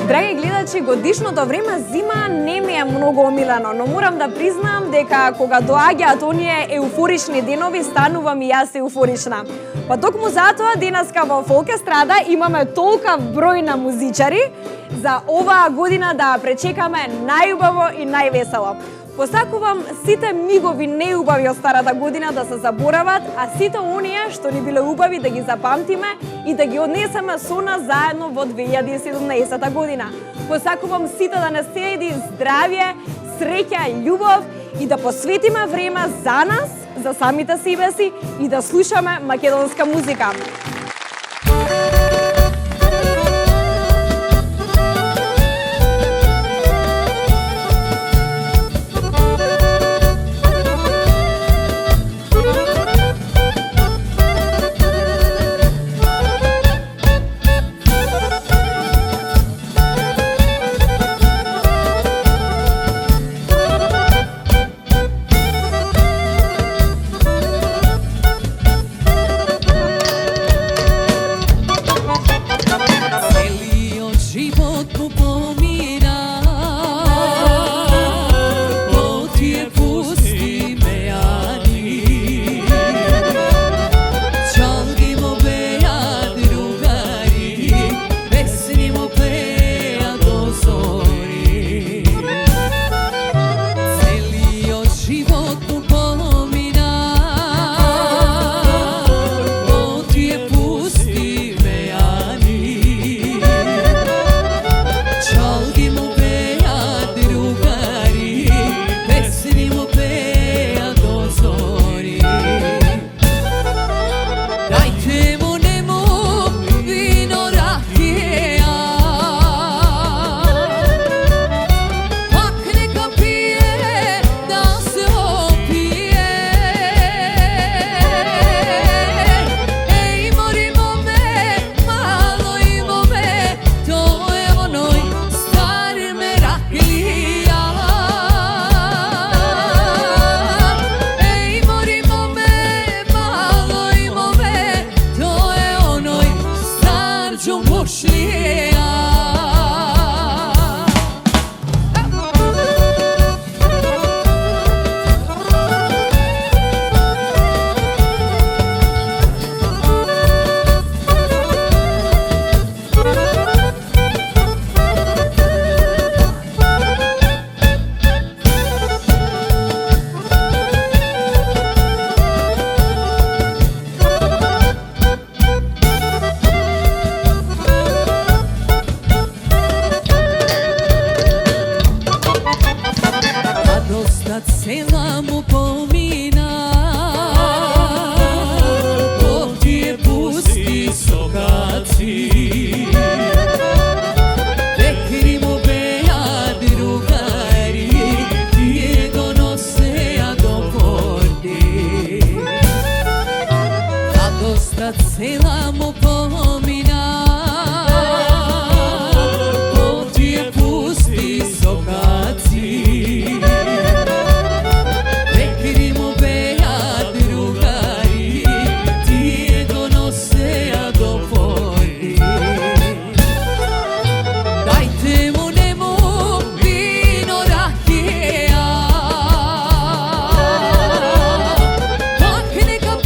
Драги гледачи, годишното време зима не ми е многу омилено, но морам да признам дека кога доаѓаат оние еуфорични денови, станувам и јас еуфорична. Па токму затоа денеска во Фолк естрада имаме толка број на музичари за оваа година да пречекаме најубаво и највесело. Посакувам сите мигови неубави од старата година да се заборават, а сите оние што ни биле убави да ги запамтиме и да ги однесеме со нас заедно во 2017 година. Посакувам сите да не седи здравје, среќа и љубов и да посветиме време за нас, за самите себе си и да слушаме македонска музика.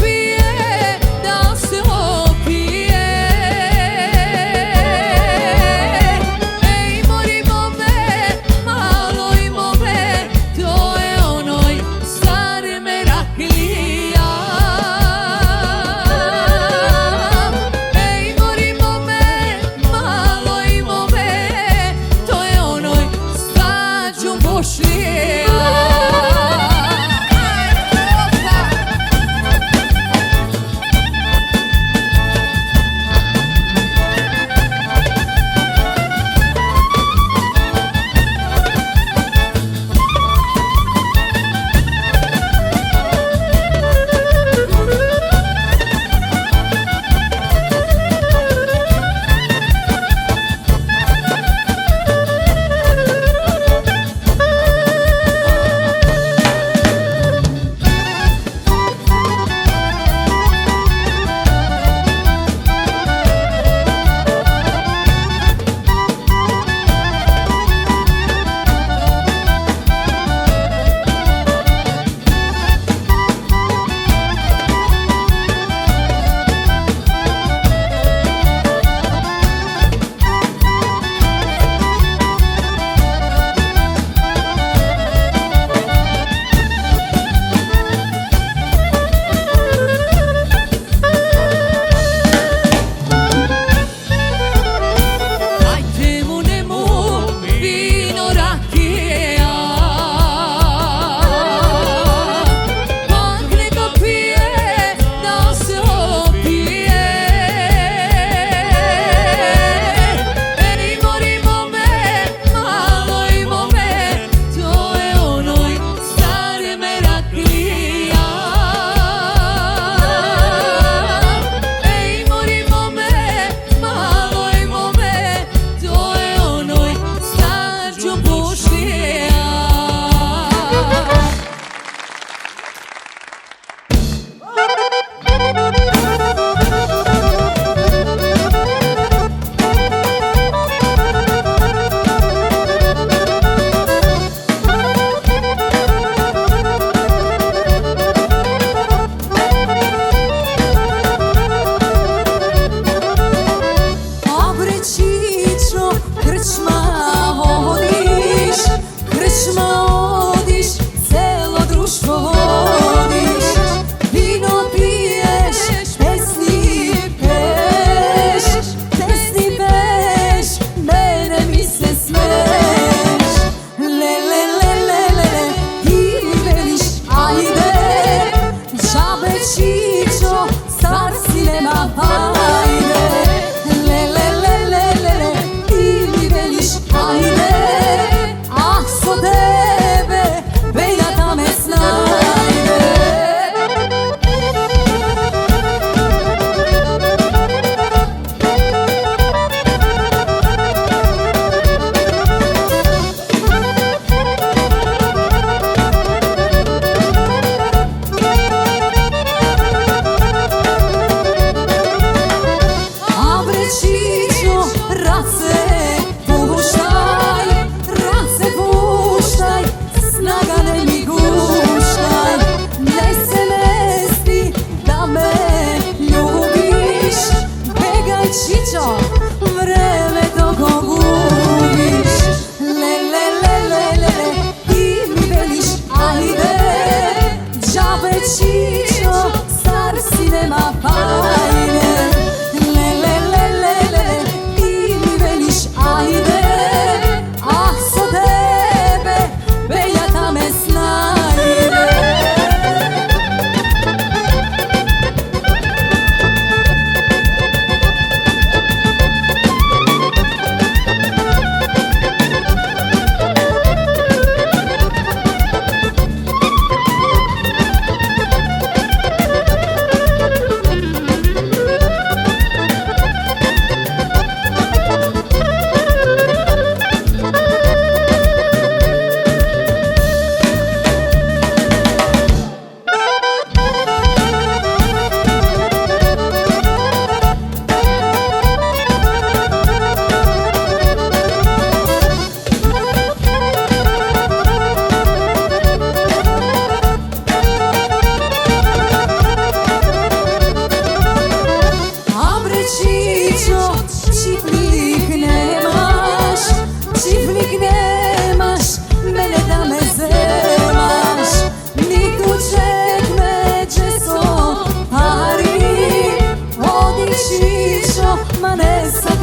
Pije, da se opije.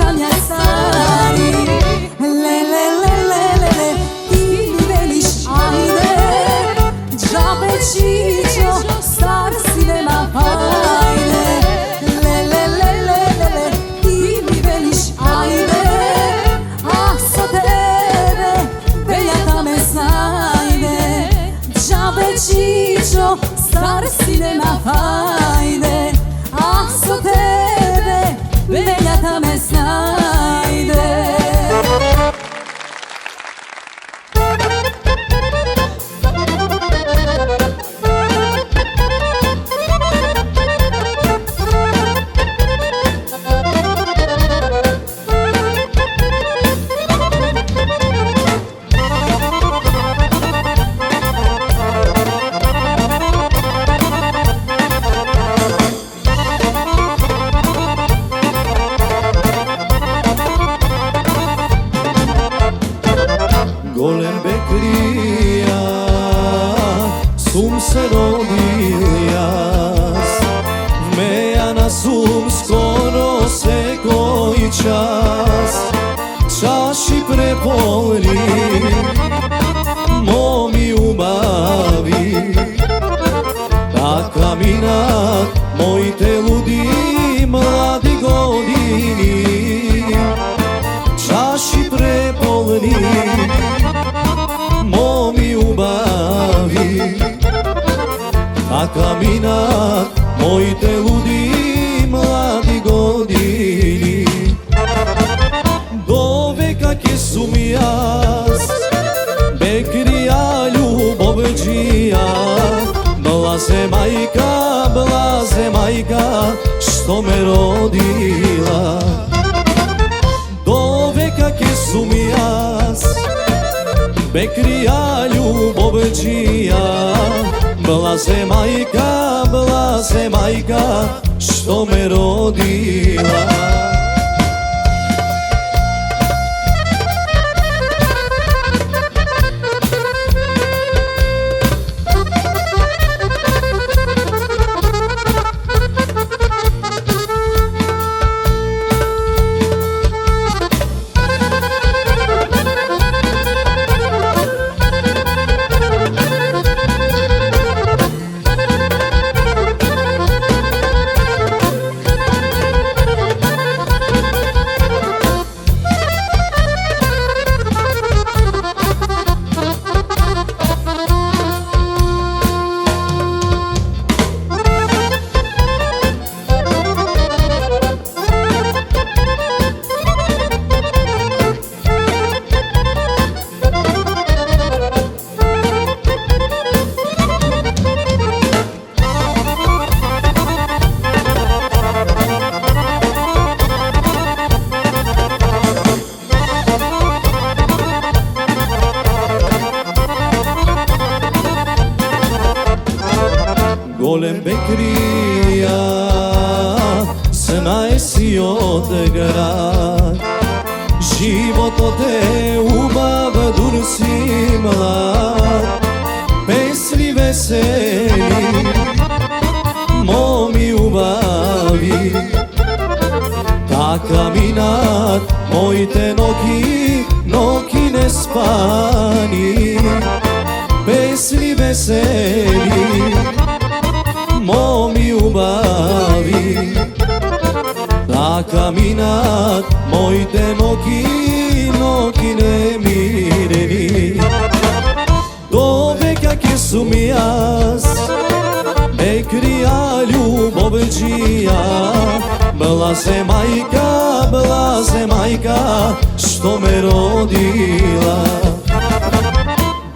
sanja stari. Le, le, le, le, le, le, ti mi veliš ajde, džabe čičo, star si nema fajde. Le, le, le, le, le, le, ti mi veliš ajde, ah sa tebe, veljata me znajde. Džabe čičo, star si nema fajde, ah sa tebe, veljata me znajde. Golem Bekrija, sum se rodil jaz. Meja na sum skoro se koji čas, čaši prepolni, momi ubavi. Taka minat, moji te ludi mladi godini, čaši prepolni, momi ubavi. Taka minat, moji te ludi mladi godini. Do veka ke sum jaz, Bekrija ljubovđija. Blaze majka, što me rodila. Do veka ke sum jaz, Bekrija ljubovđija. Blaze majka, što me rodila. Golem Bekrija, znaj si od grad. Život od te ubav, dur si mlad. Pesli veseli, momi ubavi. Taka minat, moji te noki ne spani. Pesli veseli, momi ubavi. Taka minat, moji te noki ne mireni. Do veka ke sum jaz, Bekrija ljubovđija. Blaze majka, što me rodila.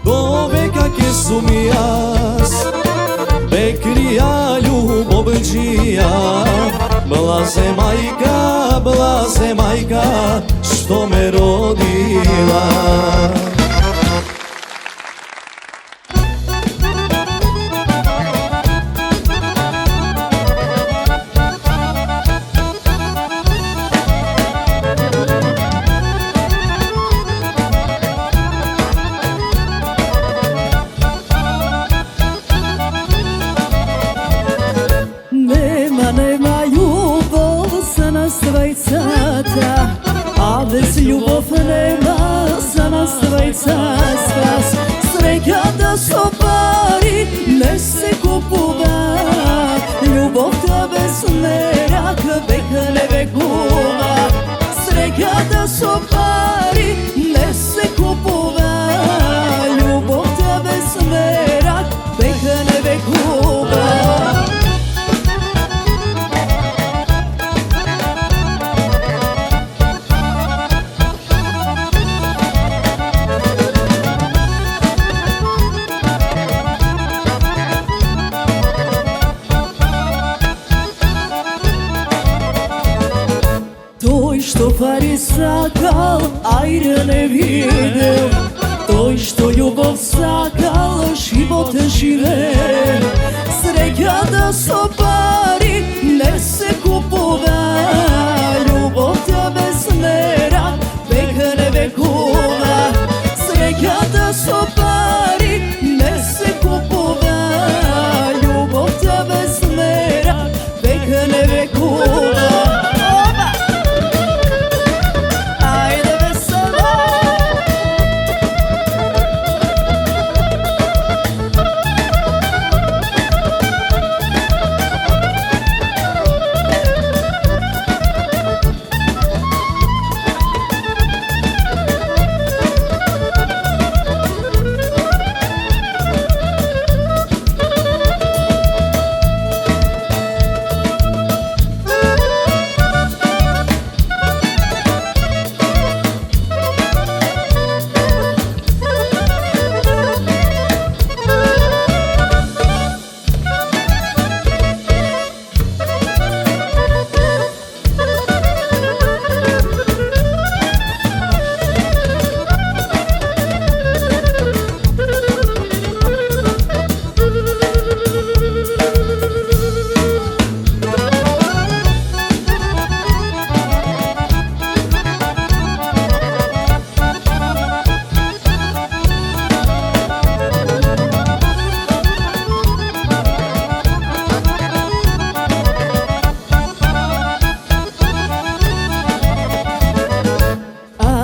Do veka ke sum jaz, Bekrija ljubovđija. Blaze majka, što me rodila. Nema ljubav za nas dvojcata. a bez ljubov nema za nas dvojca spas. Sreća da so pari ne se kupува, ljubovta bez merak vek ne vekува. Sreća da so pari ne se kupува, ljubovta bez merak vek ne vekува. Što pari sakal, ajde ne videl. Toj što ljubav sakal, život žive. Sreća da so pari ne se kupува, ljubovta bez merak vek ne vekува. Sreća da so pari ne se kupува, ljubovta bez merak vek ne vekува.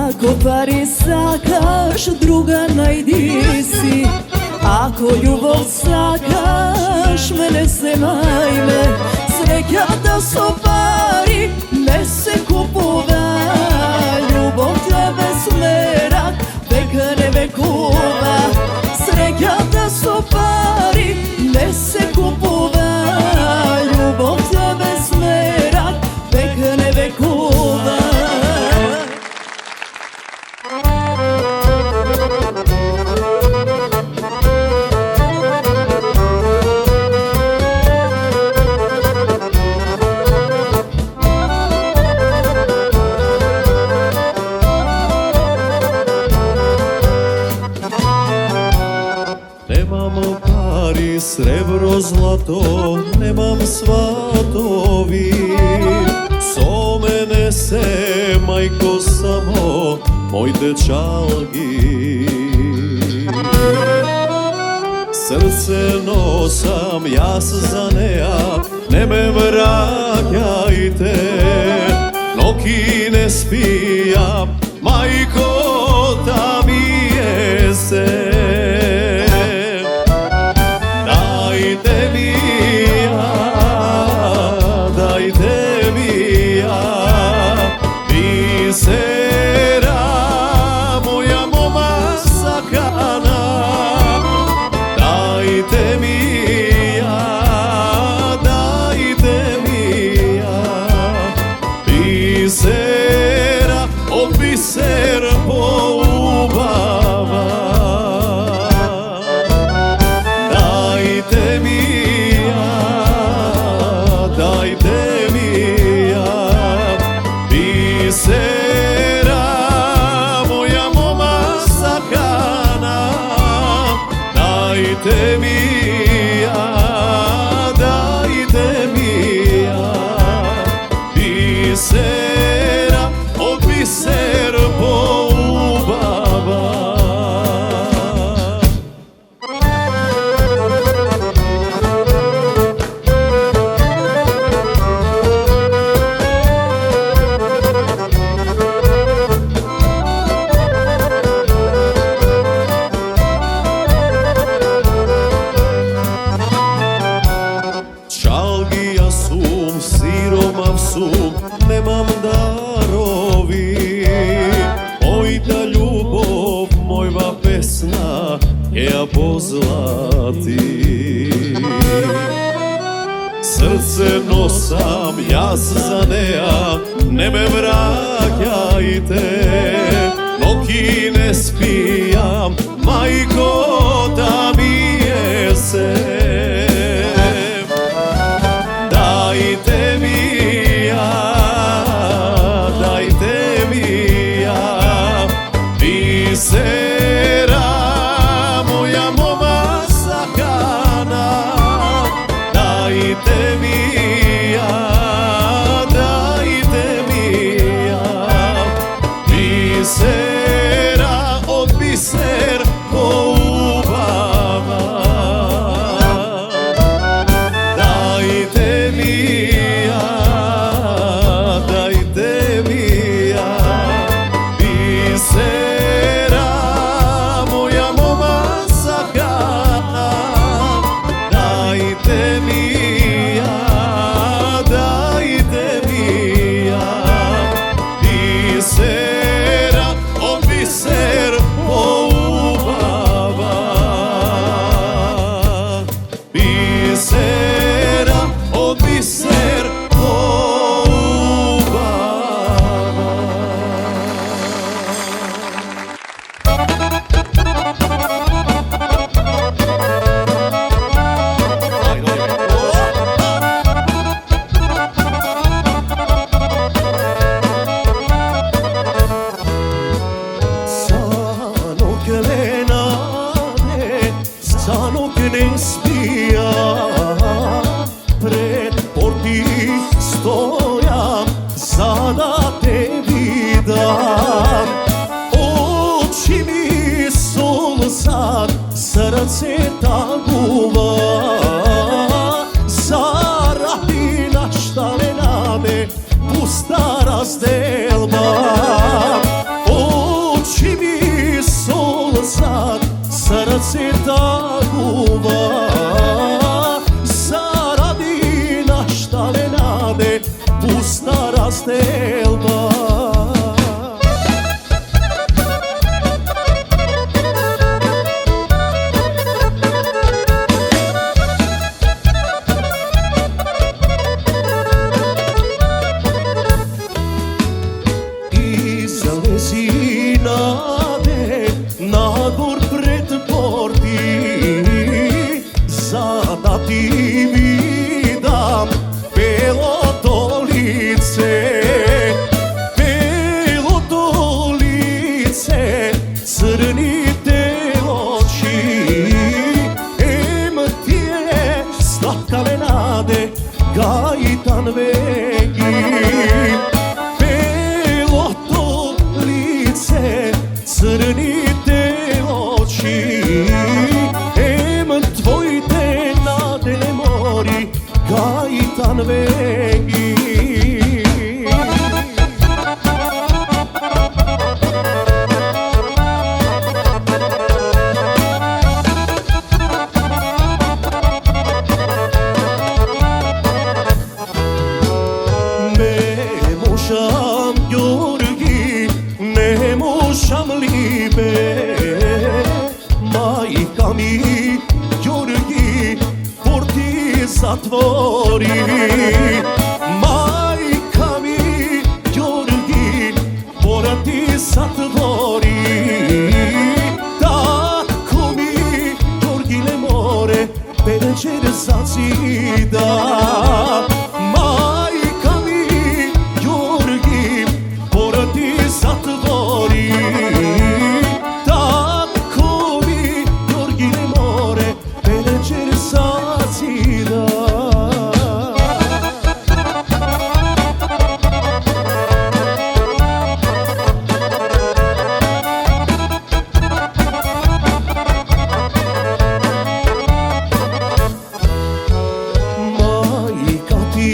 Ako pari sakaš, druga najdi si. Ako ljubav sakaš, mene se najme. Sreća da so pari ne se kupува, ljubovta bez merak vek ne vekува. Sreća da so pari ne se kupува, ljubovta bez merak vek ne vekува. Nemam pari, srebro, zlato, nemam svatovi. So mene se, majko, samo moj dečalgi. Srce nosam jas za neja, ne me vraćajte. Noki ne spijam, majko, da mi je se. Dajte mi ja, bisera, moja moma sakana. Dajte mi ja, bisera, od biser poubava. Dajte mi ja, bisera, moja moma sakana. Dajte mi ja, bisera, od biser poubava. ja pozlati. Srce nosam, ja za neja, ne me vraćajte. Noći ne spijam, majko da mi jesem. Dajte mi ja, dajte mi ja, bisera moja moma sakana. Dajte mi ja, dajte mi ja, bisera od biser poubava. Dajte mi ja, dajte mi ja, bisera moja moma sakana. Dajte mi ja, dajte mi ja, bisera od biser poubava. Bisera od biser poubava. Sanok lenade, sanok ne spija, pred porti stojam, sada te vidam. Oči mi solzat, srce taguva, zaradi naštale nade, pusta razdelba. Oči mi solzat, srce taguva, zaradi naštale nade, pusta razdelba. Izlezi nade, nagor pred porti, sada ti vidam belo to lice. Belo to lice, crni te oči, ti je slatkave nade, gajitan vegi. Belo to lice, crni te oči, tvoj te nade ne mori, gajitan vegi. Ne možam Georgi, ne možam libe, majka mi Georgi, porti zatvori. Majka mi Georgi, porti zatvori. Tako mi Georgi ne more, večer zazida. Majka mi Georgi, porti zatvori. Tako mi Georgi ne more, večer zazida. Majka ti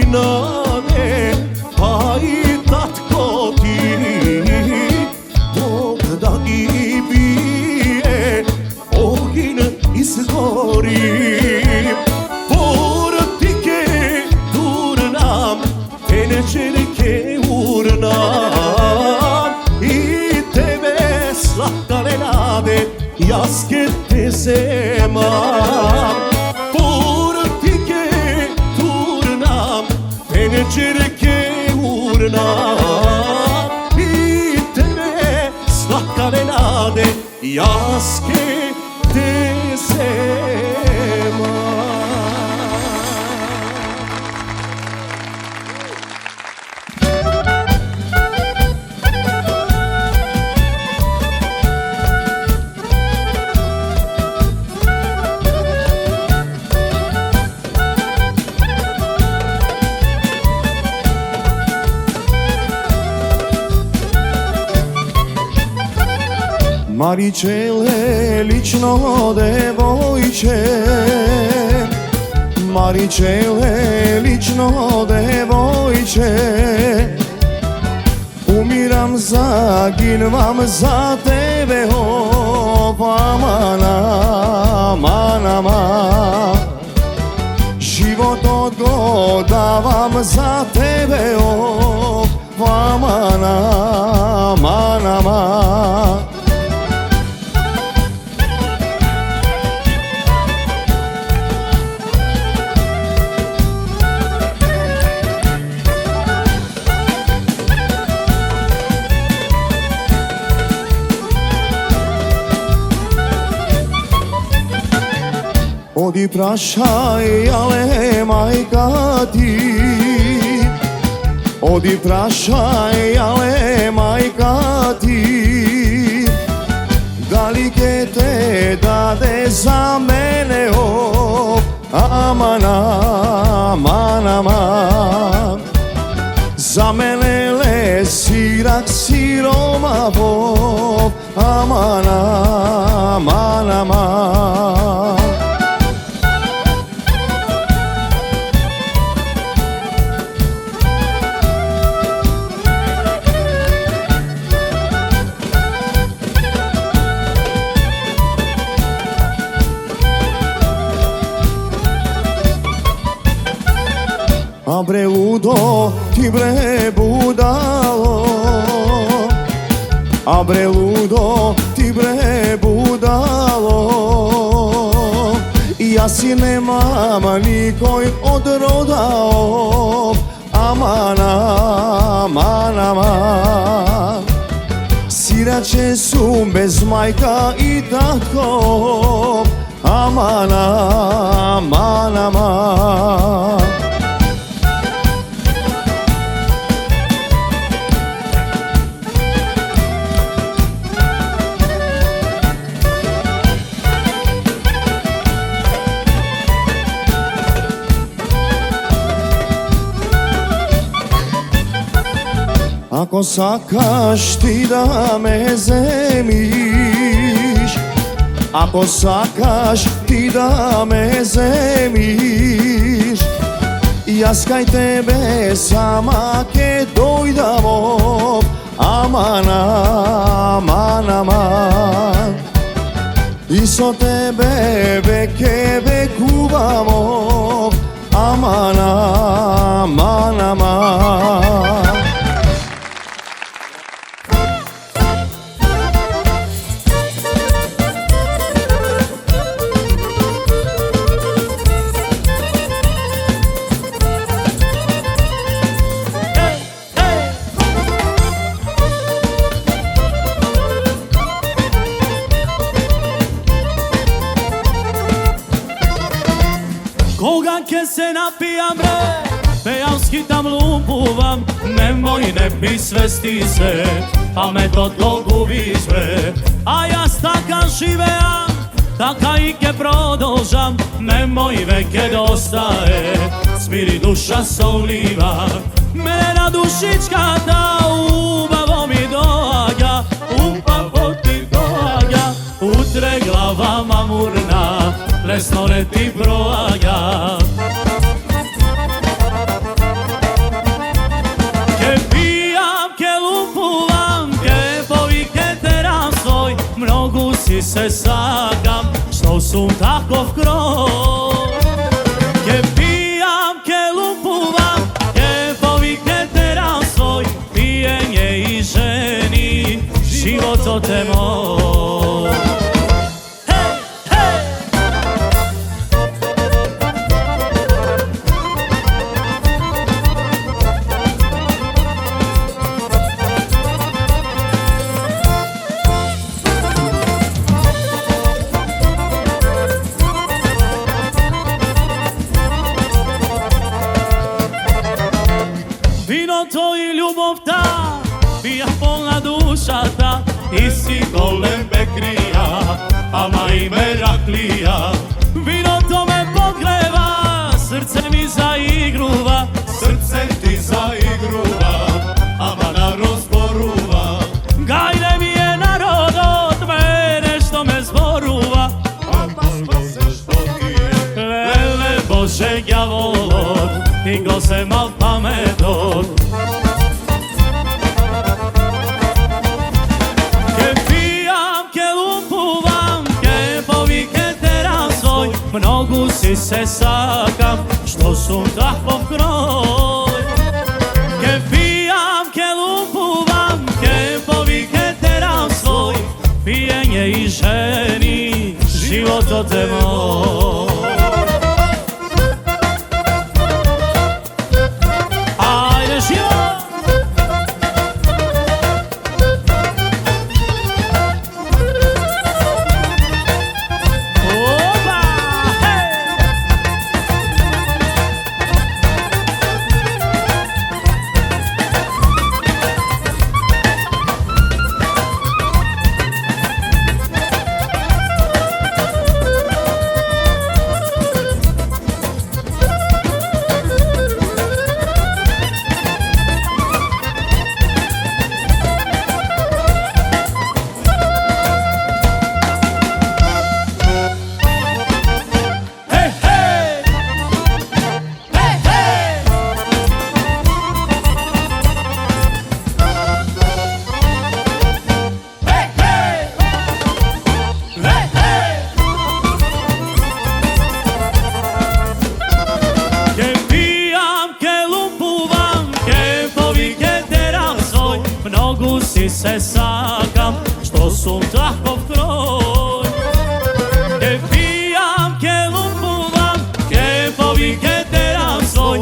nade, pa i tatko ti, Bog da i bije, ognjen izgori. Portike turnam, tenečerke urnam, i tebe slatkale nade, jaske te desema Portiche turnam Pencereke urnam Pitene slakkane nade Jaske desema Maricele, lično devojče Maricele, lično devojče Umiram, zaginvam za tebe, aman, aman, aman Život odgodavam za tebe, aman, aman, aman Odi prašaj, ale majka ti Odi prašaj, ale majka ti Da li ke te dade za mene, aman, aman, aman Za mene le sirak siromavo, aman, aman, aman A bre ludo, ti bre budalo A bre ludo, ti bre budalo Ja si nemam nikoj odrodao Aman, aman, aman Sirače su bez majka i tako Aman, aman, aman Ako sakaš ti da me zemiš Ako sakaš ti da me zemiš Ja skaj tebe sama ke dojdamo Aman, aman, aman I so tebe veke vekuvamo Aman, aman, aman Koga ke se napijam bre, pejam, skitam, lupuvam Nemoj, ne bi svesti se, pa me do tog uviš bre A ja staka živeam, taka i ke prodolžam Nemoj veke dostaje, smiri duša se uliva Mene na dušička da ubavo mi doaga Upavo ti doaga, utre glava mamurna Lesno ne ti proaga Ke pijam, ke lupuvam, ke povike teram svoj Mnogu si se sakam, što sum takov kroj Ke pijam, ke lupuvam, ke povike teram svoj Pijenje i ženi, život o te moj Hej, hej! i si golem Bekrija, ama i Meraklija. Vino to me pogreva, srce mi zaigruva, srce ti zaigruva, ama narod zboruva. Gajde mi je narod od mene što me zboruva, lele Bože javolod, i go se mal pametod. Mnogu si se sakam, što su takvog kroj. Ke pijam, ke lumpuvam, ke povike teram svoj, pijenje i ženi, život od te moj. Ajde život! Mnogu si se sakam, što su takov kroj. Ke pijam, ke lumpuvam, ke povike teram svoj,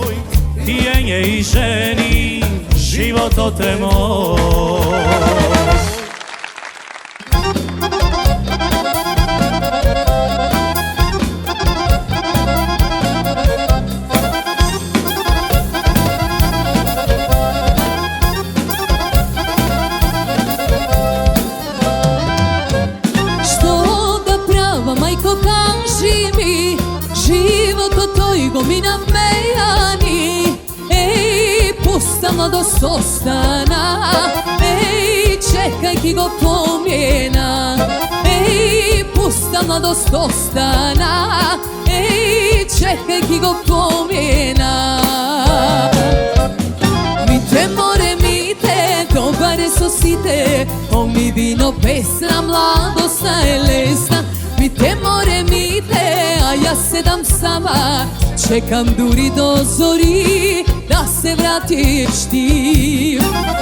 pijenje i ženi, život od te moj. Mi namejani, ej, pusta mladost ostana, ej, čekaj ki go pomjena, ej, pusta mladost ostana, ej, čekaj ki go pomjena. Mi te more, mi te dobare sosite, o mi vino pesna mladost najlesna. Mi te more, mi te, a ja sedam sama, čekam duri do zori, da se vratiš ti.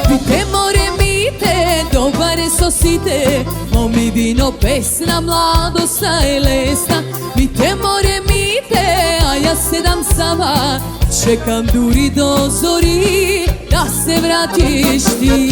Mi te more, mi te, dobare sosite, o mi vino pesna mladost najlesna. Mi te more, mi te, a ja sedam sama, čekam duri do zori, da se vratiš ti.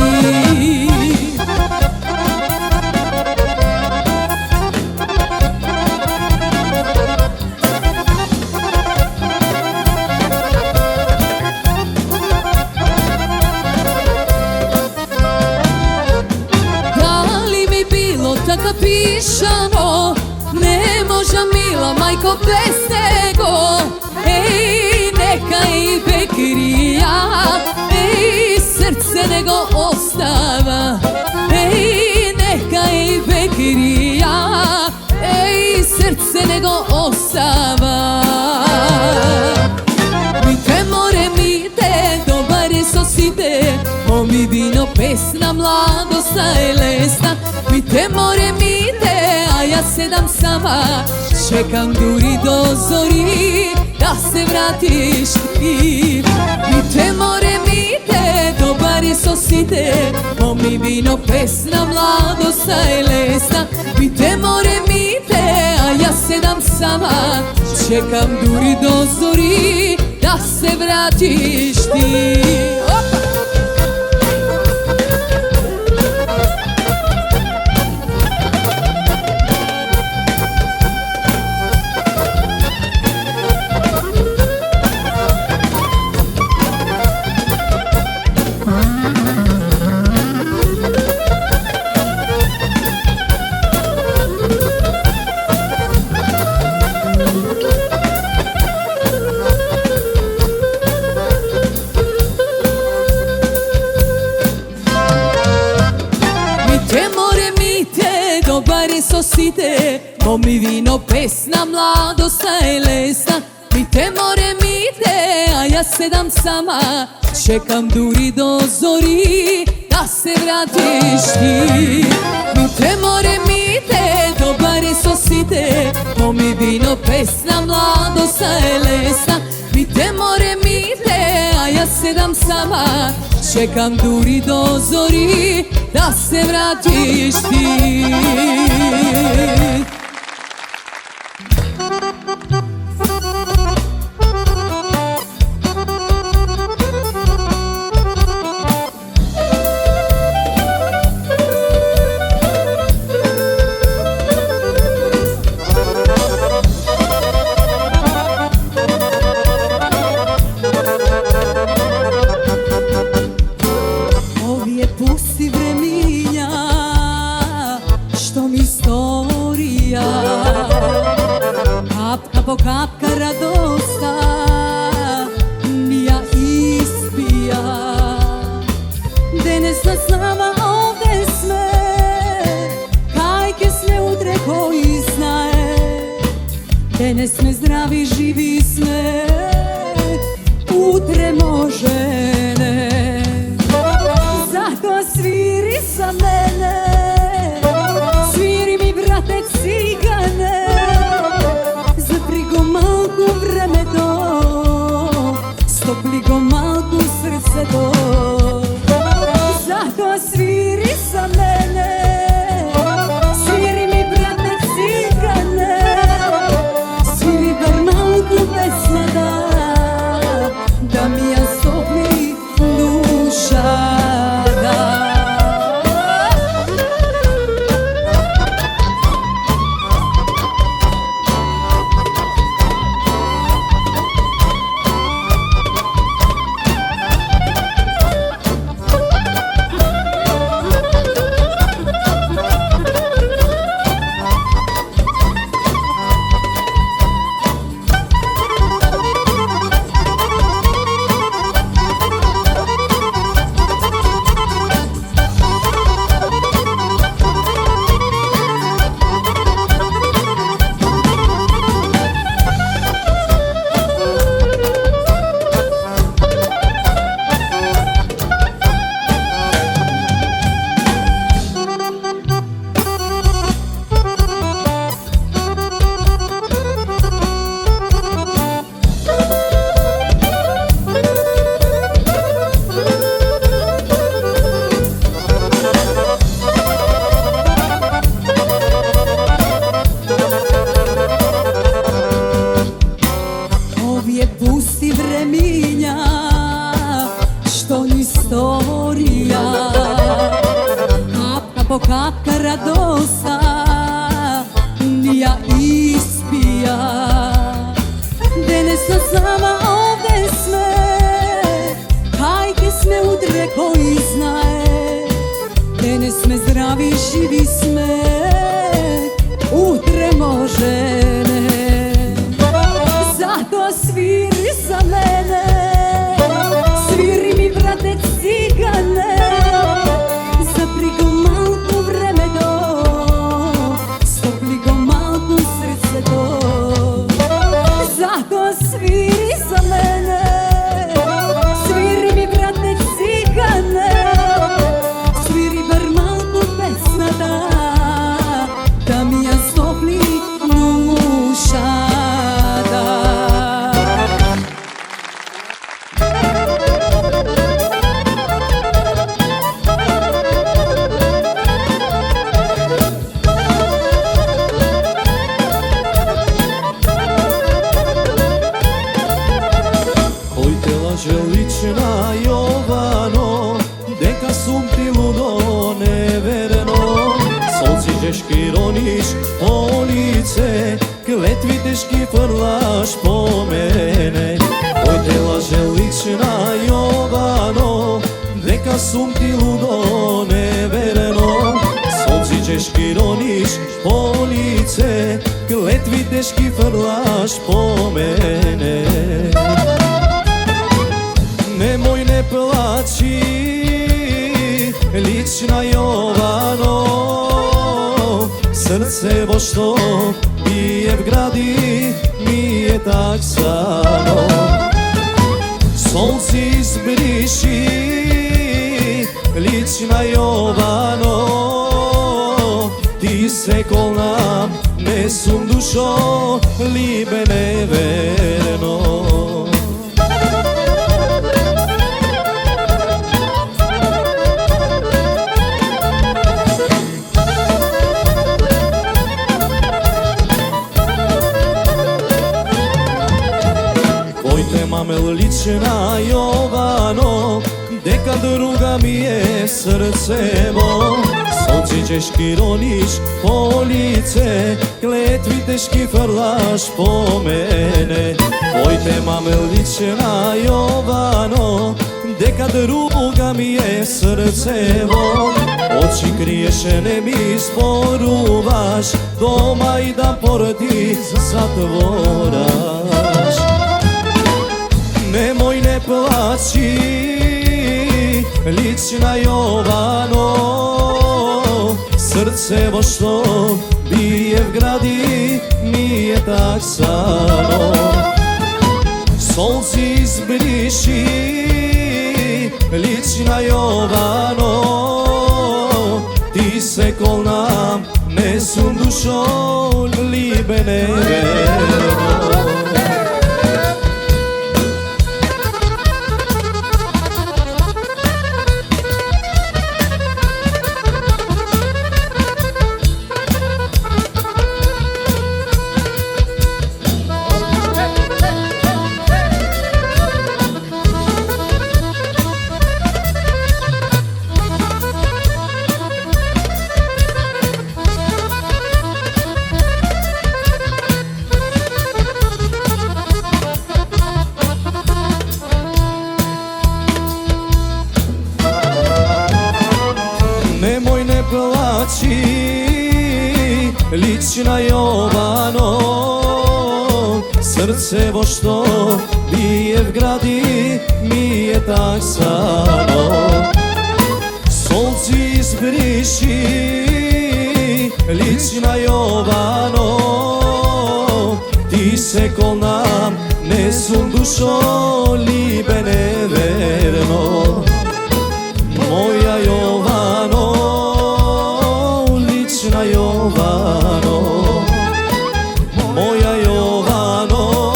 Taka pišano, ne možda mila majko bez tego. Ej, neka i Bekrija, ej, srce nego ostava. Ej, neka i Bekrija, ej, srce nego ostava. Mi te more, mi te dobare sosite, o mi vino pesna mladost najlesna. Mi te more, mi te, a ja sedam sama, čekam duri do zori, da se vratiš ti. Mi te more, mi te, dobare sosite, o mi vino pesna mladost najlesna. Mi te more, mi te, a ja sedam sama, čekam duri do zori, da se vratiš ti. dobar je sosite, ko mi vino pesna, mladost je lesna. Mi te more mite, a ja sedam sama, čekam duri do zori, da se vratiš ti. Mi te more mite, dobar je sosite, ko mi vino pesna, mladost je lesna. Mi te more mite, a ja sedam sama, čekam duri do zori, da se vratiš ti. Pusti vreminja, što mi storija, kapka po kapka radosta ja ispija. Danas nas nama ovde sme, kajke sme udre koji znaje. Danas sme zdravi živi sme, utre može ne. Zato sviri za mene, sviri mi brate cigane, zapri go malku vreme to, stopli go malku srce to. Zato sviri za mene, sviri mi brate cigane, sviri bar malku pesma da mi ja stopli duša. Pusti vreminja, što ni storija, kapka po kapka radosta ja ispija. Danas nas nama ovde sme, kajke sme udre koji znaje. Danas sme zdravi živi sme, utre može ne. Zato sviri za mene, sviri mi brate cigane, zapri go malku vreme do, stopli go malku srce do. Zato sviri za mene, sviri mi brate cigane, sviri bar malku pesma da mi ja stopli duša. Želična Jovano, deka sum ti ludo neverno. Solci žeški roniš po lice, kletvi teški frlaš po mene. Oj tela želična Jovano, deka sum ti ludo neverno. Solci žeški roniš po lice, kletvi teški frlaš po mene. Nemoj ne plaći, lična Jovano, Srce vo što bije v gradi mi je tak samo. Solci izbriši lična Jovano, ti se kol nam nesum dušo libe neverno. Mamel lična Jovano, deka druga mi je srce mo. Solci češki roniš po lice, kletvi teški frlaš po mene. Pojte mamel lična Jovano, deka druga mi je srce mo. Oči kriješene mi sporuvaš, doma i da porti zatvoraš. Nemoj ne plaći, lična Jovano, srce vo što bije v gradi mi je tak samo. Solci izbriši, lična Jovano, ti se kol nam nesum dušo libe neverno. Nemoj ne plaći, lična Jovano, srce vo što bije v gradi mi je tak samo. Solci izbriši, lična Jovano, ti se kol nam nesum dušo libe neverno. Moja Jovano, lična Jovano, moja Jovano,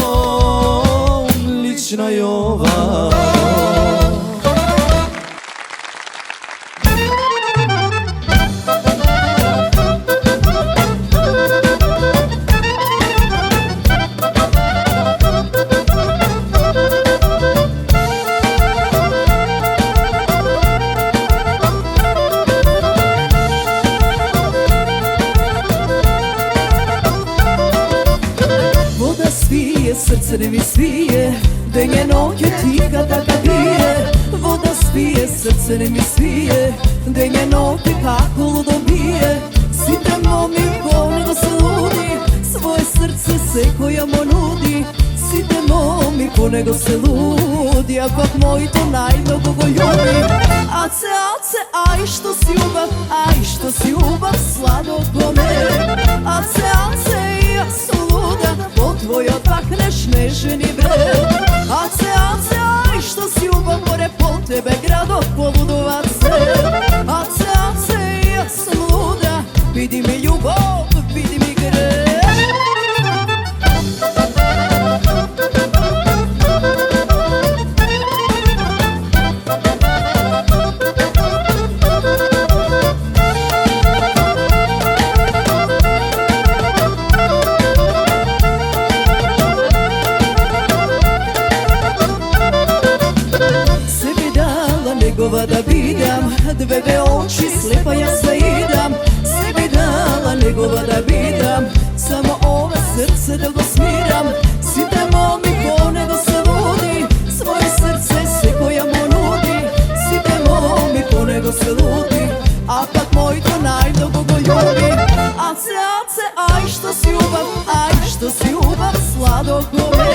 lična Jovano. Srce ne mi svije, denje noge tika taka bije. Voda spije, srce ne mi svije, denje noge kako ludo bije. Sitemo mi ko nego se ludi, svoje srce se koja mo nudi. Sitemo mi ko nego se ludi, a pak moj to najmnogo go ljubi. Ace, ace, aj što si ljubav, aj što si ljubav slatko me. Ace, ace, ja sam luda, po tvoj odvakneš neženi bre. Ace, ace, aj što si ljubav, more po tebe grado poludovace. Ace, ace, ja sam luda, vidi mi ljubav, vidi mi gre. Da bidam, dvebe oči slijepa ja zaidam. Sebi dala njegova da bidam, samo ove srce da go smiram. Sitemo mi ko nego se ludi, svoje srce se koja mo nudi. Sitemo mi ko nego se ludi, a pak moj to najmnogo go ljubi. Ace, ace, aj što si ljubav, aj što si ljubav slatko me.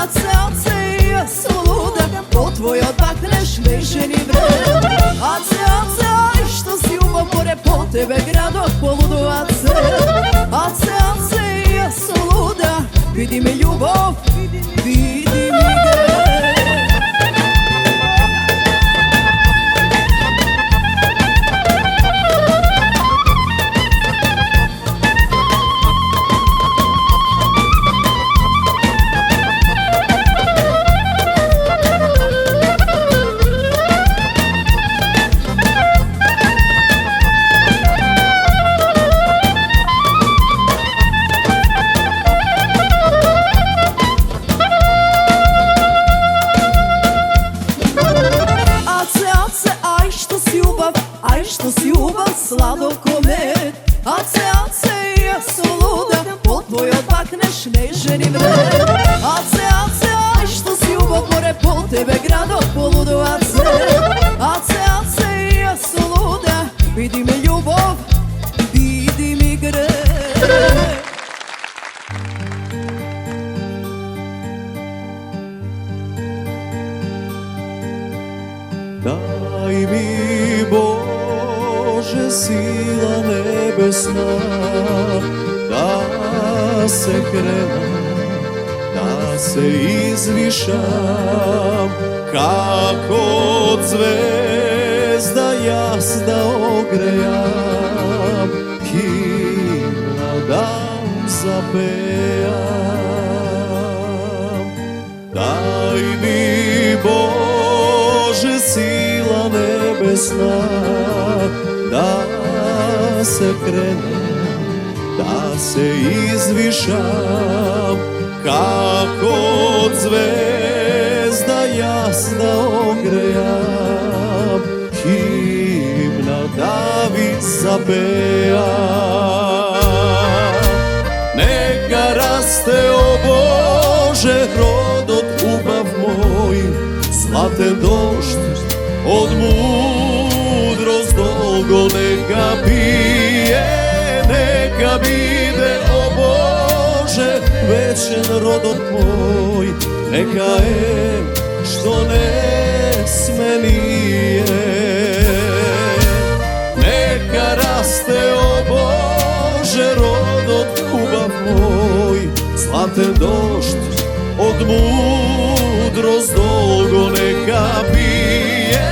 Ace, ace, ja sam luda, po tvoj odvakneš neženi bre. Ace, ace, aj što si ljubav, more po tebe grado poludovace. vidi mi ljubav, vidi mi greh. Sladko ko med, ace, ja sam luda, od tvoj odmakneš, ne želim red. Ace, aj što si ljubav, more po tebe grado, poludo ace, ja sam luda, vidi me ljubav, vidi mi greh. Daj mi Bože sila nebesna, da se krenem, da se izvišam, kako zvezda jasna ogrejam, himna dam zapejam. Daj mi Bože sila nebesna, da se krenem, da se izvišam, kako zvezda jasna ogrejam, himna da vi zapejam. Neka raste, o Bože, rodot ljubav moj, zlaten došt od mudrost dolgo neka pije, neka bide, o Bože, večen rodot moj, neka je što ne sme nije. Neka raste, o Bože, rodot ljubav moj, zlaten došt od mudrost dolgo neka pije,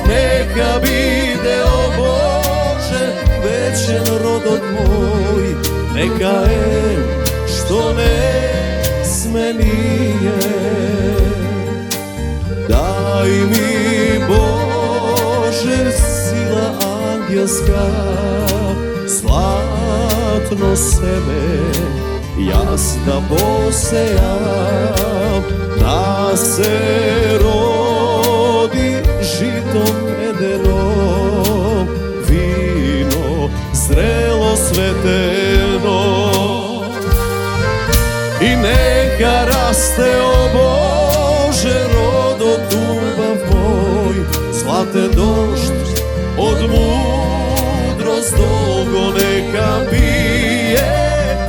neka bide, o Bože, večen rodot moj, neka je što ne sme nije. Daj mi Bože sila angelska, zlatno seme jasna posejam, da se rodi žitom medenom, vino zrelo sveteno. I neka raste, o Bože, rodot ljubav moj, zlaten došt od mudrost dolgo neka pije,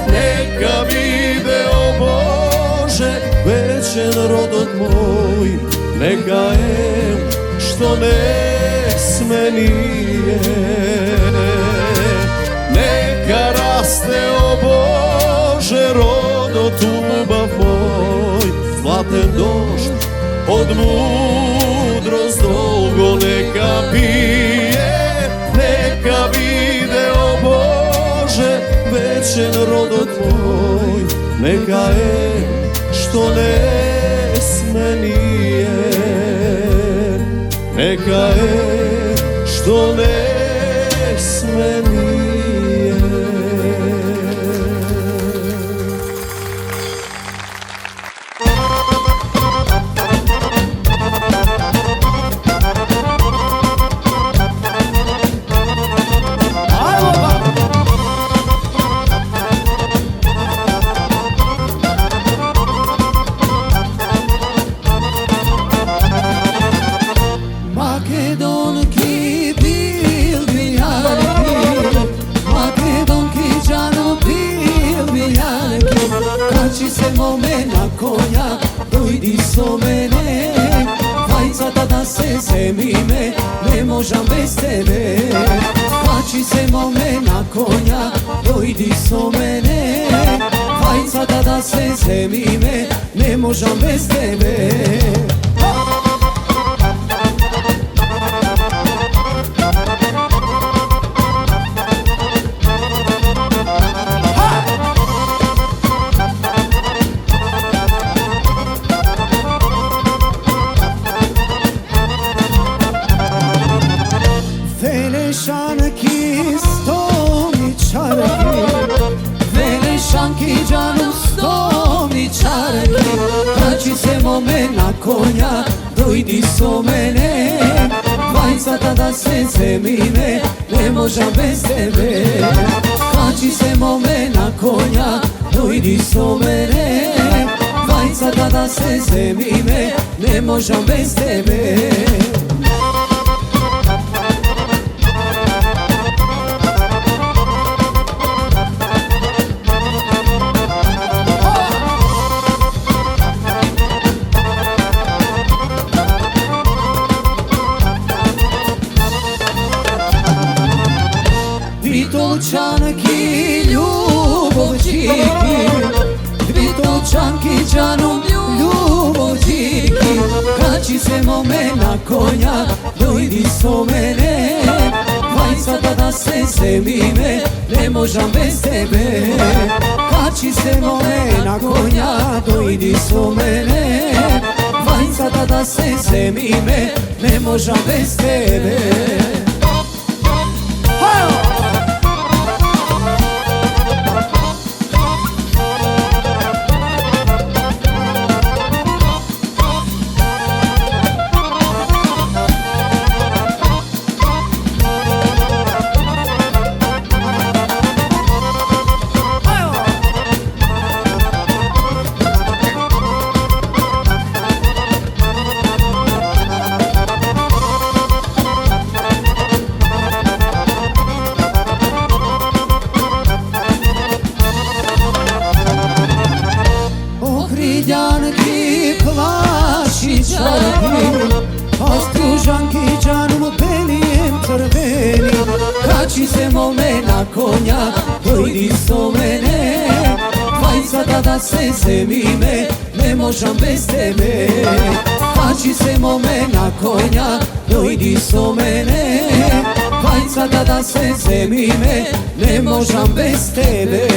neka vide, o Bože, večen rodot moj, neka je što ne sme nije. Neka raste, o Bože, rodot ljubav moj, zlaten došt od mudrost dolgo neka pije, neka vide, o Bože, večen rodot moj, neka je što ne sme nije. Neka je što ne sme nije. Ne možam bez tebe, kači se mome na konja, dojdi so mene, vajca da da se zemime, ne možem bez tebe. Velešanki stomičarki, Velešanki džanu stomičarki, kači se mome na konja, dojdi so mene. Dvajcata da se zemime, ne možem bez tebe. Kači se mome na konja, dojdi so mene. Dvajcata da se zemime, ne možem bez tebe. Vitolčanki ljubovčiki, Vitolčanki džanom ljubovčiki, kači se mome na konja, dojdi so mene. Dvajcata da se zemime, ne možem bez tebe. Kači se mome na konja, dojdi so mene. Dvajcata da se zemime, ne možem bez tebe. Ohridjanki plašičarki, a stružanki džanom belijem crveni. Kači se mome na konja, dojdi so mene. Dvajcata da se zemime, ne možem bez tebe. Kači se mome na konja, dojdi so mene. Dvajcata da se zemime, ne možem bez tebe.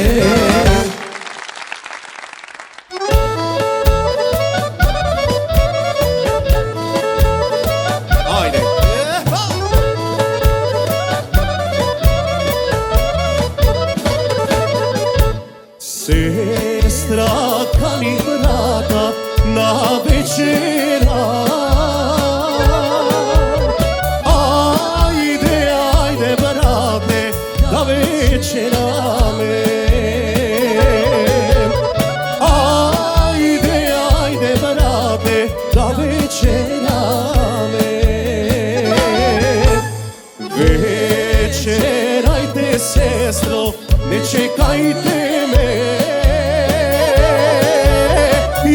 Sestra kani vrata na večera. Ajde, ajde brate, da večerame. Ajde, ajde brate, da večerame. Večerajte sestro, ne čekajte me.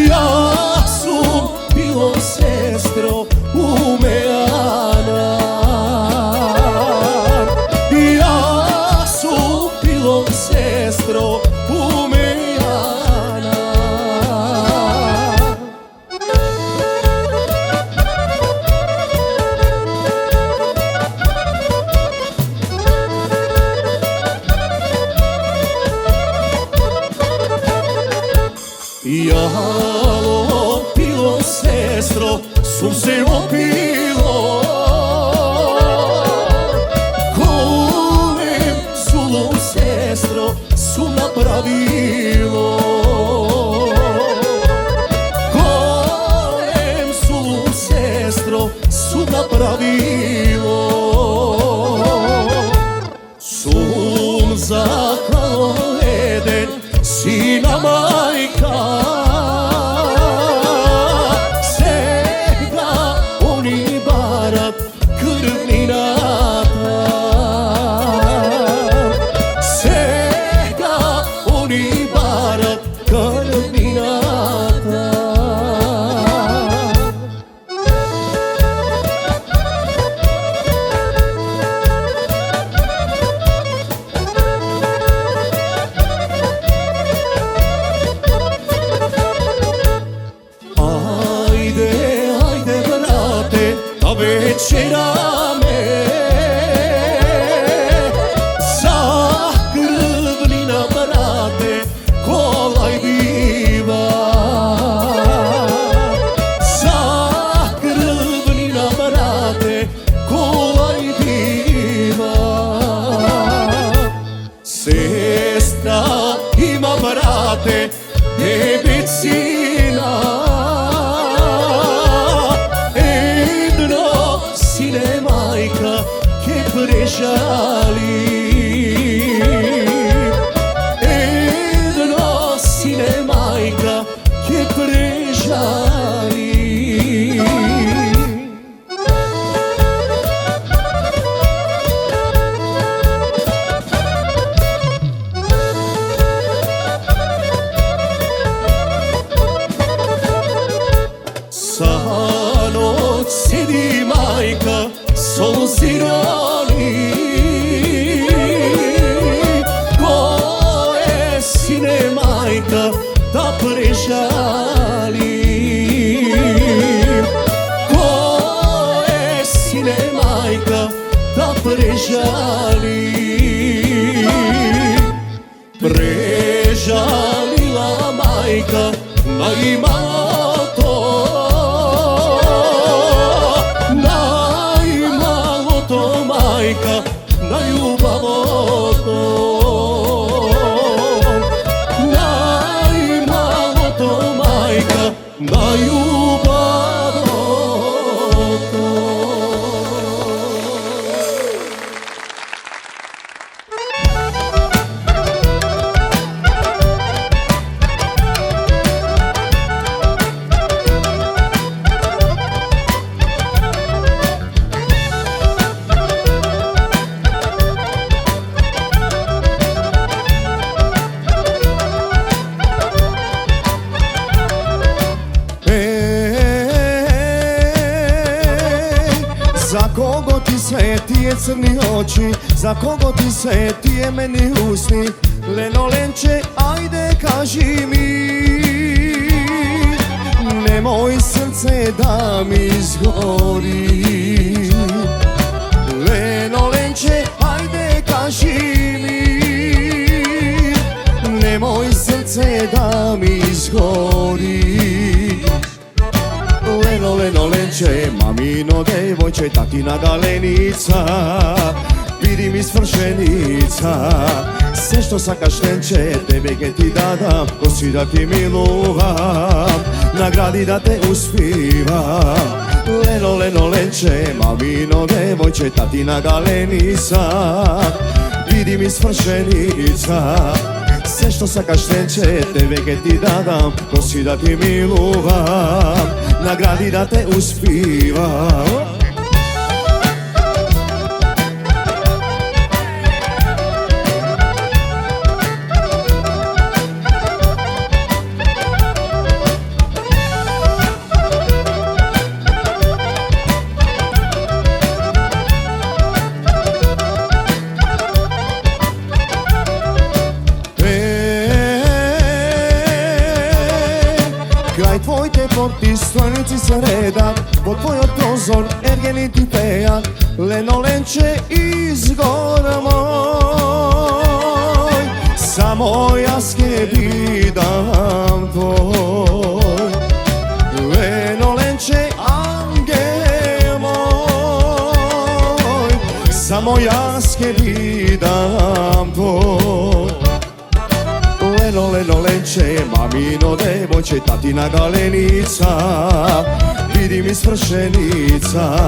Ja sam bilo sestro umejana. Ja sam bilo sestro umejana. Jalo pilo sestro, sunce opilo. Kolem sulo sestro, su napravilo. Kolem sulo sestro, su napravilo. Sum zaklalo leden, sina majka. Sega oni barat krvninata. Sega oni barat krvninata. vrate medicina. Edno sine majka che prežali, Edno sine majka che prežali. Sedi majka solzirani, koje sine majka da prežali, koje sine majka da prežali. Prežalila majka najmalo to, majka na ljubavo to, najmalo to majka na ljubavo to. Za kogo ti sve tije crni oči, za kogo ti sve tije meni usni, leno lenče, ajde kaži mi, nemoj srce da mi izgori. Leno lenče, ajde kaži mi, nemoj srce da mi izgori. Leno, leno, lenče, mamino devojče, tatina galenica, vidi mi svršenica, sve što sakaš lenče, tebe ke ti dadam, ko si da ti miluvam, nagradi da te uspivam. Leno, leno, lenče, mamino devojče, tatina galenica, vidi mi svršenica, sve što sakaš lenče, tebe ke ti dadam, ko si da ti miluvam, nagradi da te uspivam. Kraj tvoj te porti, stojnici se reda, pod tvojot prozor, ergeni ti peja, leno lenče izgor moj, samo jaske vidam tvoj. Leno lenče, angel moj, samo jaske vidam tvoj. Leno, leno, lenče, mamino devojče, tatina galenica, vidi mi svršenica,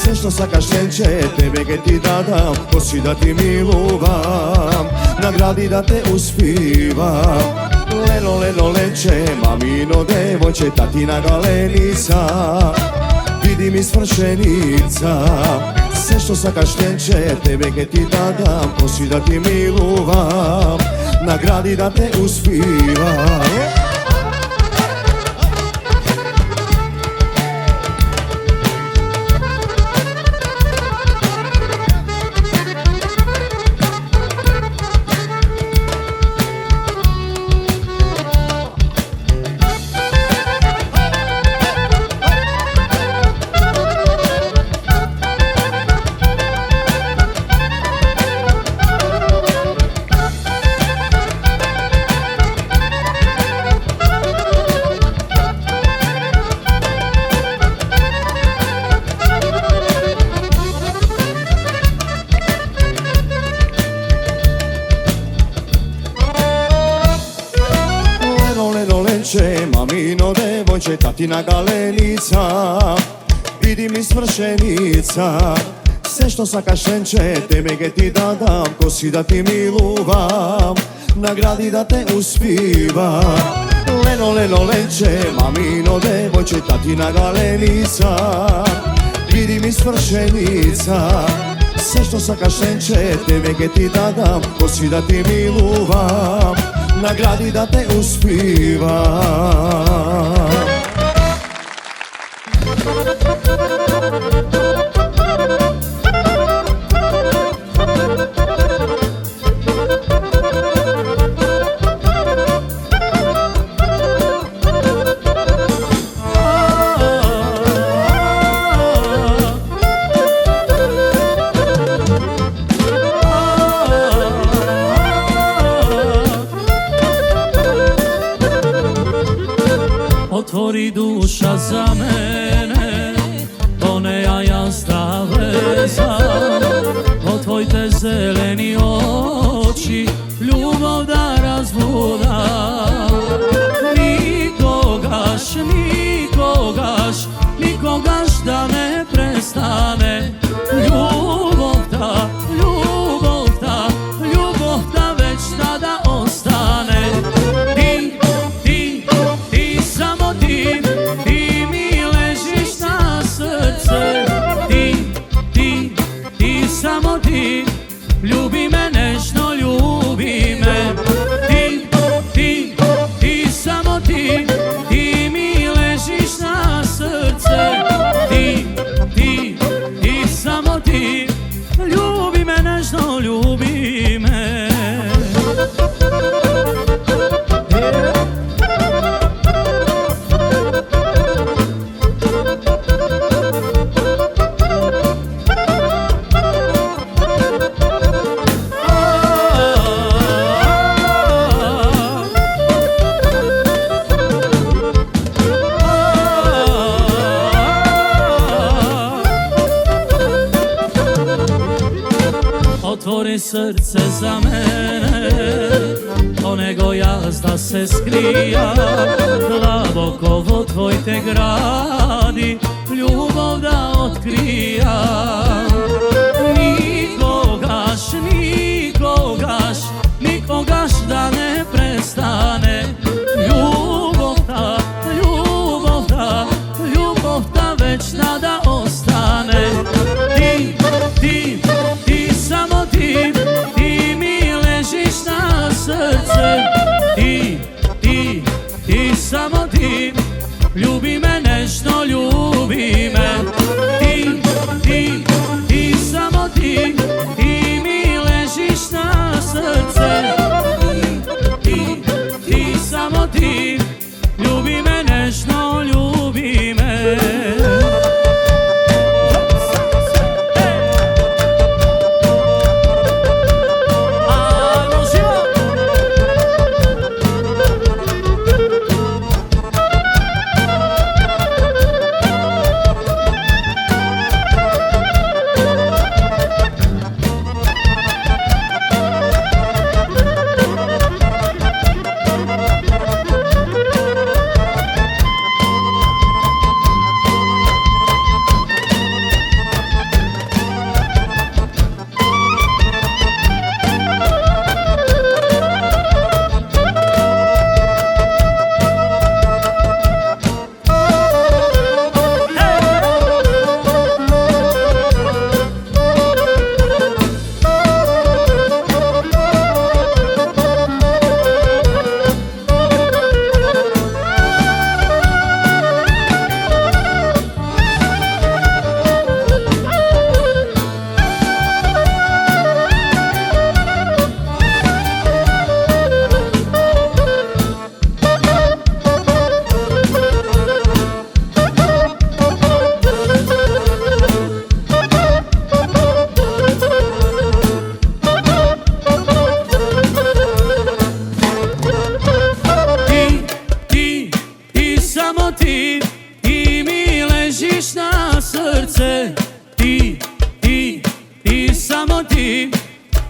sve što sakaš lenče, tebe ke ti dadam, ko si da ti miluvam, nagradi da te uspivam. Leno, leno, lenče, mamino devojče, tatina galenica, vidi mi svršenica, sve što sakaš lenče, tebe ke ti dadam, ko si da ti miluvam, nagradi da te uspivam. devojče, mamino devojče, tatina galenica, vidi mi smršenica. Sve što sakašenče, temege ti da dam, kosi da ti miluvam, nagradi da te uspivam. Leno, leno, lenče, mamino devojče, tatina galenica, vidi mi smršenica. Sve što sakašenče, temege ti da dam, kosi da ti miluvam, nagradi da te uspivam. Otvori duša za mene, to ne ja staveza. Otvojte zeleni oči, ljubav da razbuda. Nikogaš, nikogaš, nikogaš da ne prestane. Ljubav ta, ljubav ta, ljubav ta već tada ostane. Ti mi ležiš na srce, ti, samo ti, ljubi me nežno, ljubi me. Ti, samo ti, ti mi ležiš na srce, ti, samo ti, ljubi me nežno, ljubi me. Otvori srce za mene, to nego jazda se skrija. Dlaboko vod tvoj te gradi, ljubav da otkrija. Nikogaš, nikogaš, nikogaš da ne prestane. Ljubav ta, ljubav ta, ljubav ta već tada ostane. Ti, samo ti, ti mi ležiš na srce. Ti, samo ti, ljubi me nežno, ljubi me. Ti, samo ti, ti mi ležiš na srce. Ti, samo ti, ljubi me nežno, ljubi me.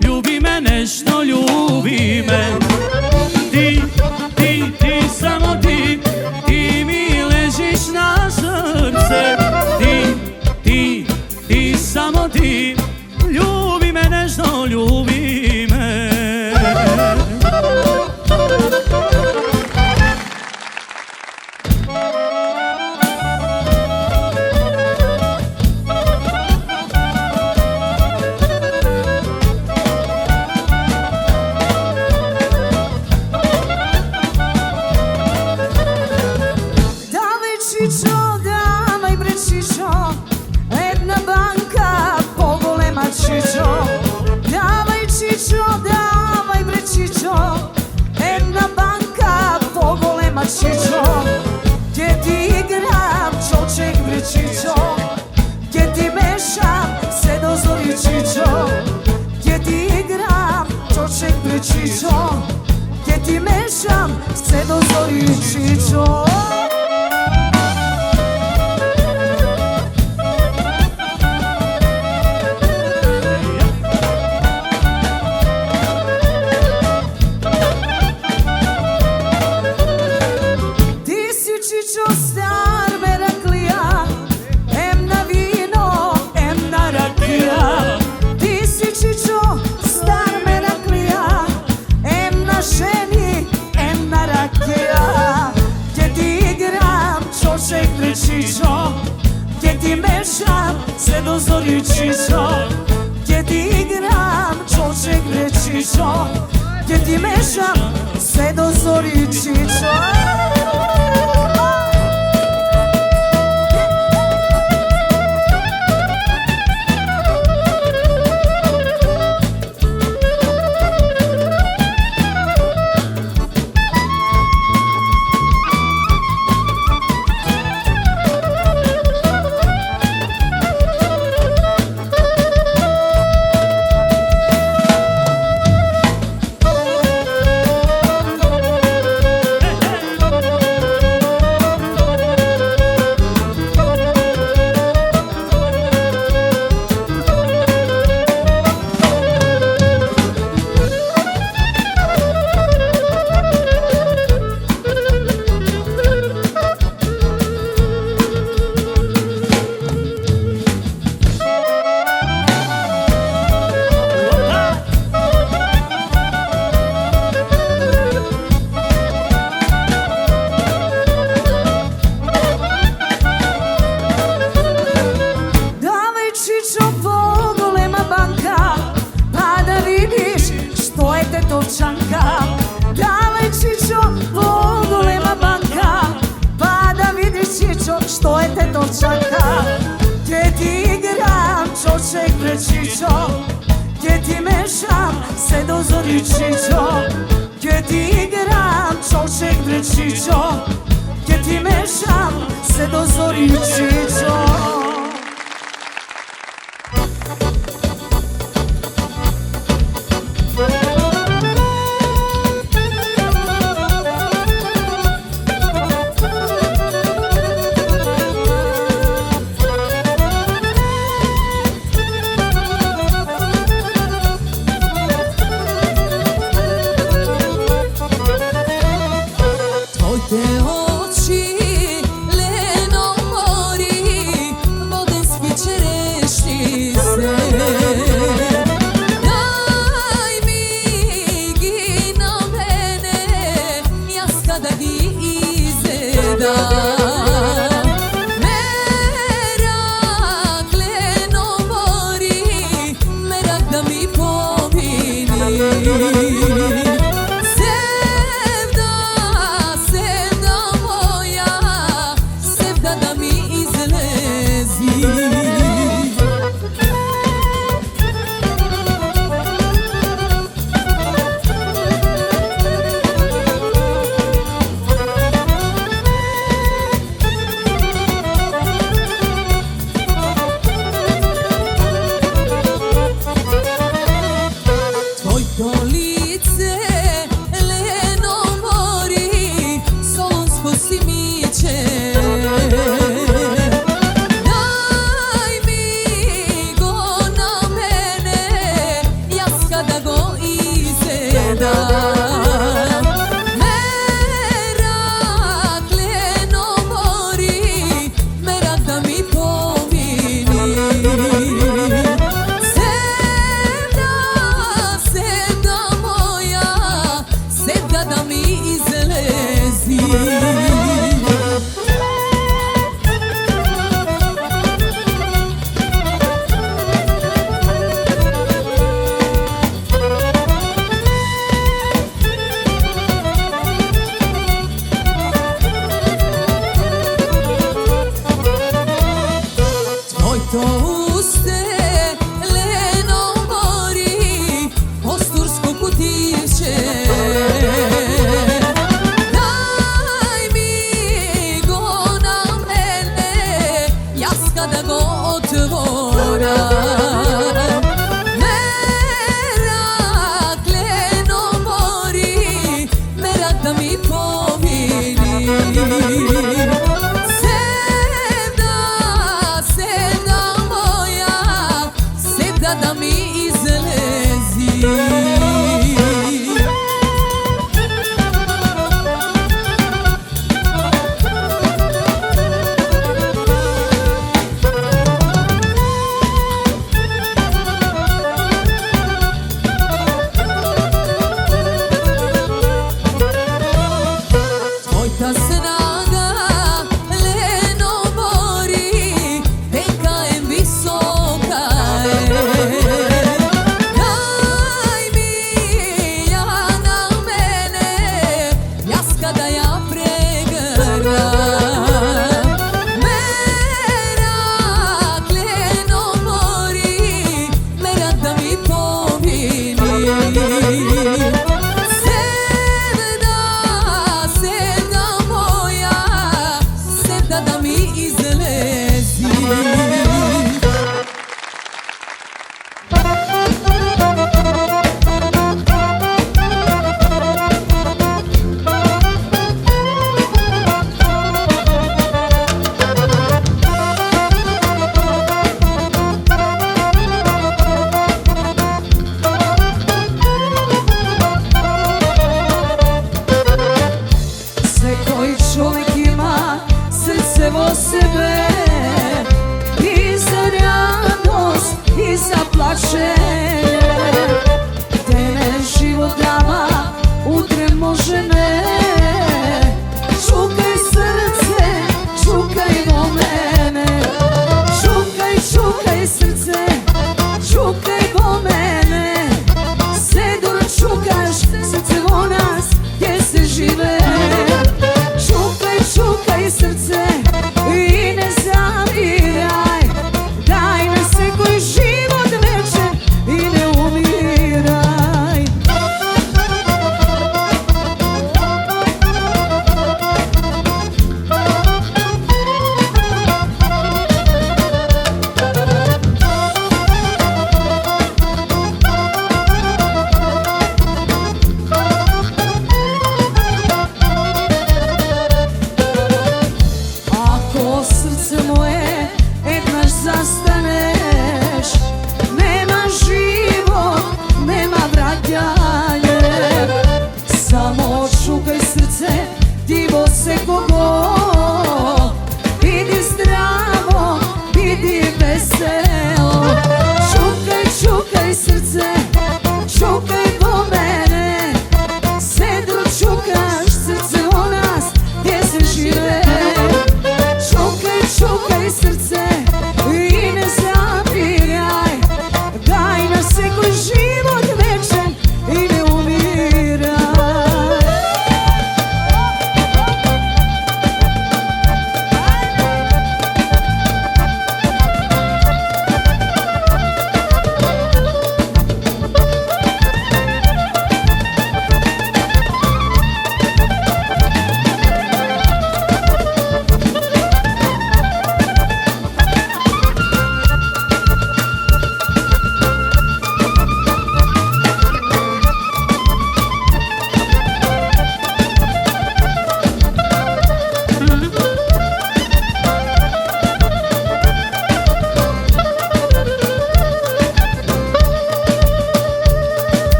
Ljubi me nežno, ljubi me. Ti samo ti, ti mi ležiš na srce. Ti, samo ti, ljubi me nešto, ljubi me. Gdje ti igram čoček vrećićo, gdje ti mešam sve do zori čićo. Gdje ti igram čoček vrećićo, gdje ti mešam sve do zori čićo. Gdje ti mešam sve do zori čićo, gdje ti igram čoček vrećićo, gdje ti mešam sve do zori čićo. Dalej čićo, pogolema banka, pa da vidiš čićo što je te to čaka. Gdje ti igram čoček vrećićo, gdje ti mešam sve do zori čićo, gdje ti igram čoček vrećićo, gdje ti mešam sve do zori čićo. divče. Daj mi go na mene, jas kada go otvoram. Da mi izlezi. Tvojta snaga leno mori, teka em visoka je. Kada ja pregaram, merak leno mori, merak da mi pomini. Sevda moja, sevda da mi izlezi. Čovjek ima srce vo sebe i za radost i za plačenje. Te me život dava utre može ne. Čukaj srce, čukaj vo mene. Čukaj, čukaj srce, čukaj vo mene. Sve dok čukaš srce vo nas gdje se žive. Čukaj srce i ne zaviraj, daj na se koji život veče i ne umiraj.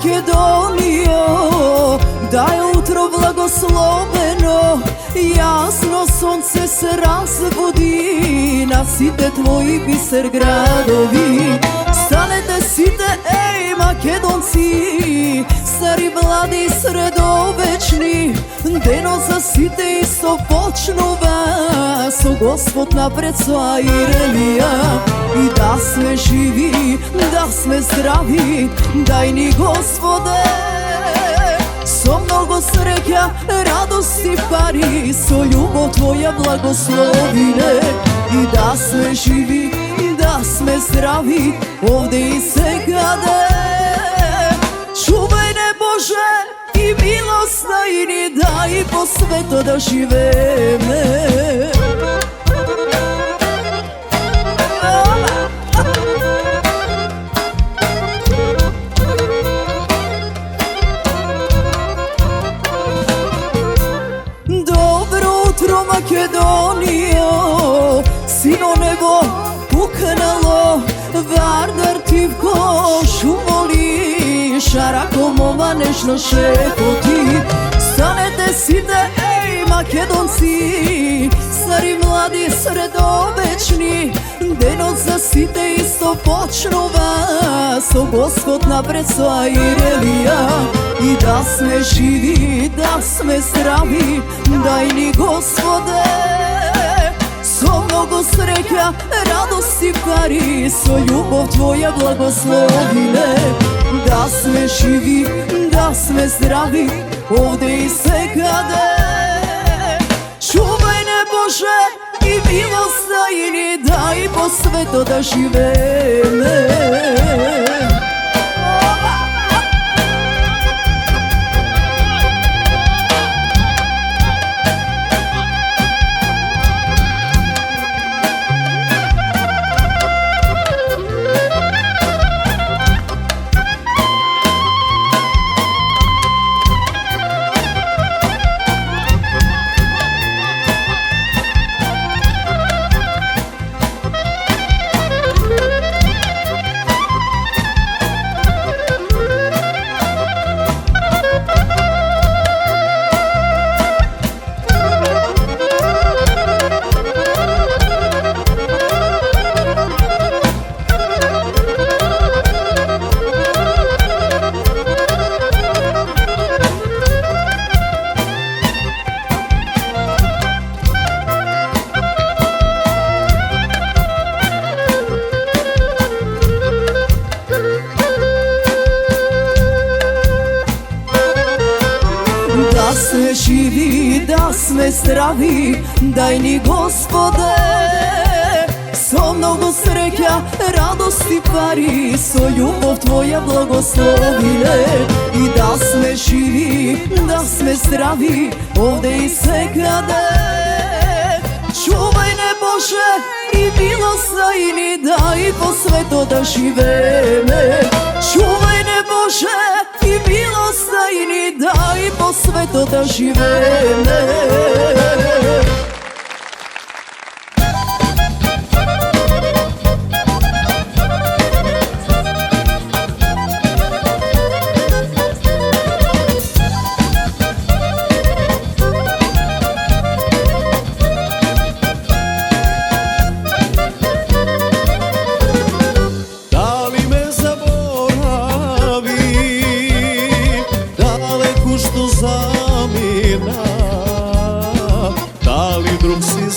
Makedonijo, da je utro blagosloveno, jasno sunce se razbudi, na site tvoji biser gradovi. Stanete site, ej Makedonci, stari mladi sredovečni, deno za site isto počnu vas, o Gospod napred svoja Irelija. I da sme živi, da sme zdravi, daj ni Gospode, so mnogo sreća, radosti pari, so ljubav tvoja blagoslovine. I da sme živi, da sme zdravi, ovde i segade. Čuvaj ne Bože i milost najini, daj po sveto da živeme. Makedonijo, sino nebo puknalo, Vardar Tivko šumoli, Šarakom ova nežno šepoti. Stanete site, ej Makedonci, stari mladi sredovečni, deno za site isto počnu vas, o Gospod napred svoja Irelija. I da sme živi, da sme zdravi, daj ni Gospode, so mnogo sreća, radosti pari, so ljubav tvoja blagoslovine. Da sme živi, da sme zdravi, ovde i segade. Čuvaj ne Bože i milost najini, daj po sveto da živeme. Da sme živi, da sme zdravi, daj ni Gospode, so mnogo sreća, radosti pari, so ljubav tvoja blagoslovine. I da sme živi, da sme zdravi, ovde i segade. Čuvaj ne Bože i milost najini, daj po sveto da živeme. Čuvaj ne Bože i milost najini, daj po sveto da živeme.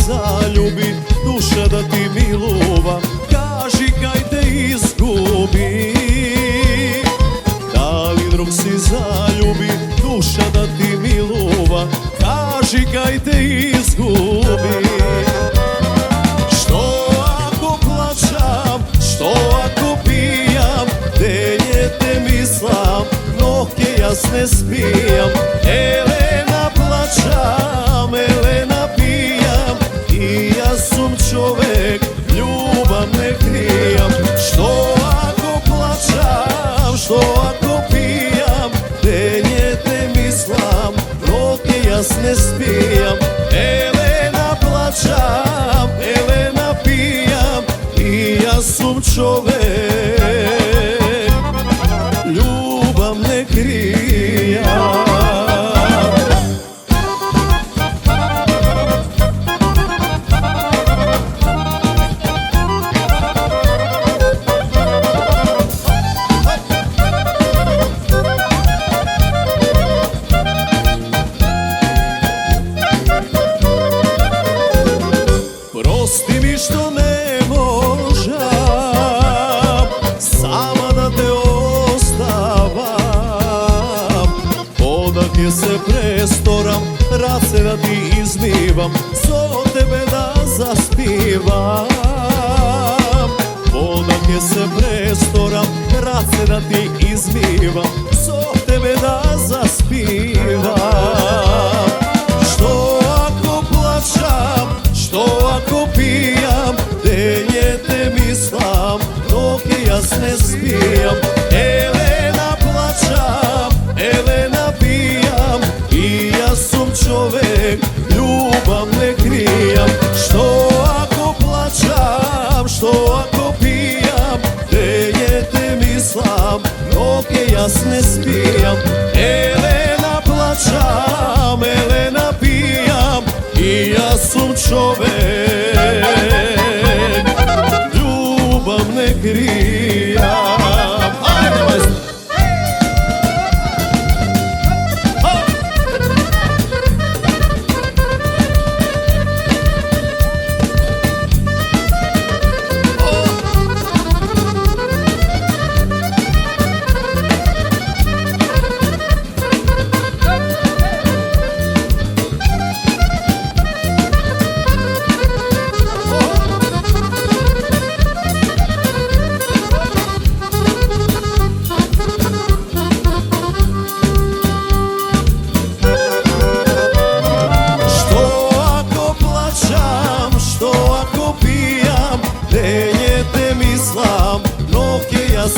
Zaljubi, duša da ti miluva, kaži kaj te izgubi. Da li drug si zaljubi, duša da ti miluva, kaži kaj te izgubi. Što ako plačam, što ako pijam, denje te mislim, noke jasne spijam. Elena plačam, Elena pijam, i ja sam čovek, ljubav ne krijam. Što ako plačam, što ako pijam, denje te mislim, noke jasne spijam. Elena plačam, Elena pijam, i ja sam čovek, ljubav ne se prestoram, race da ti izmivam, zo tebe da zaspivam. Odake se prestoram, race da ti izmivam, zo tebe da zaspivam. Što ako plaćam, što ako pijam, denje te mislim, noge jasne spijam. Elena plaćam, Elena pijam, i ja sam čovek, ljubav ne krijam. Što ako plaćam, što ako pijam, denje te mislim, noge jasne spijam. Elena plaćam, Elena pijam, i ja sam čovek, ljubav ne krijam. Ajde, majstor!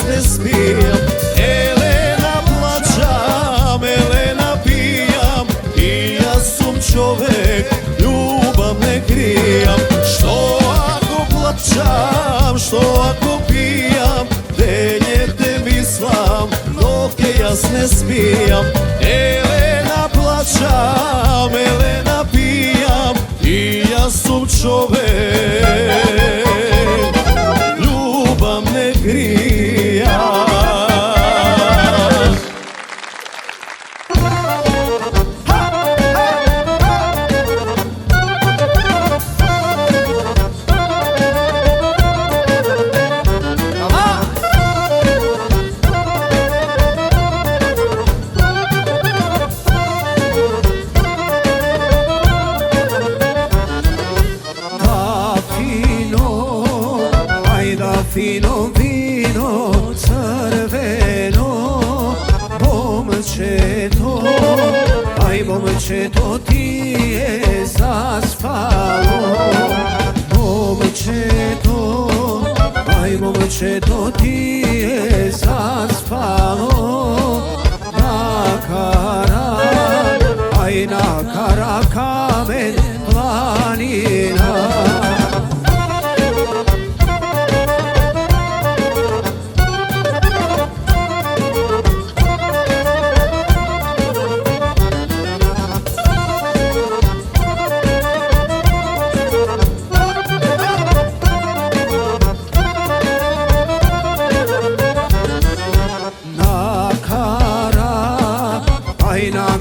Ne spijam, Elena plaćam, Elena pijam, i ja sam čovek, ljubav ne krijam. Što ako plaćam, što ako pijam, denje te mislim, noge jasne spijam. Elena plaćam, Elena pijam, i ja sam čovek, ljubav ne krijam. Fino vino crveno, momčeto, aj momčeto ti je zaspalo. Momčeto, aj momčeto ti je zaspalo. Na kara, aj na kara kamen planina.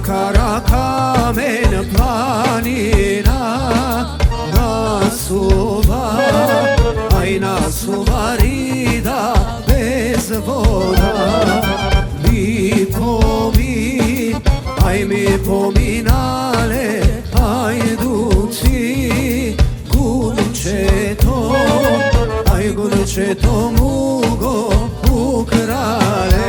Kara kamen planina, nasuva, aj nasuva rida bez voda. Mi pomin, aj mi pominale, ajduci, gunčeto, aj gunčeto mugo ukrale.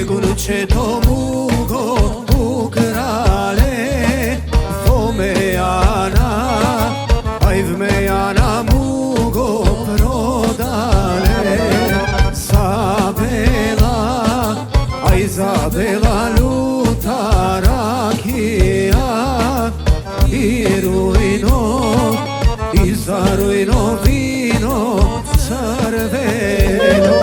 Gunčeto mugo ukrale, vmejana, aj vmejana mugo prodale. Zabela, aj zabela luta rakija, i rujno, i za rujno vino crveno.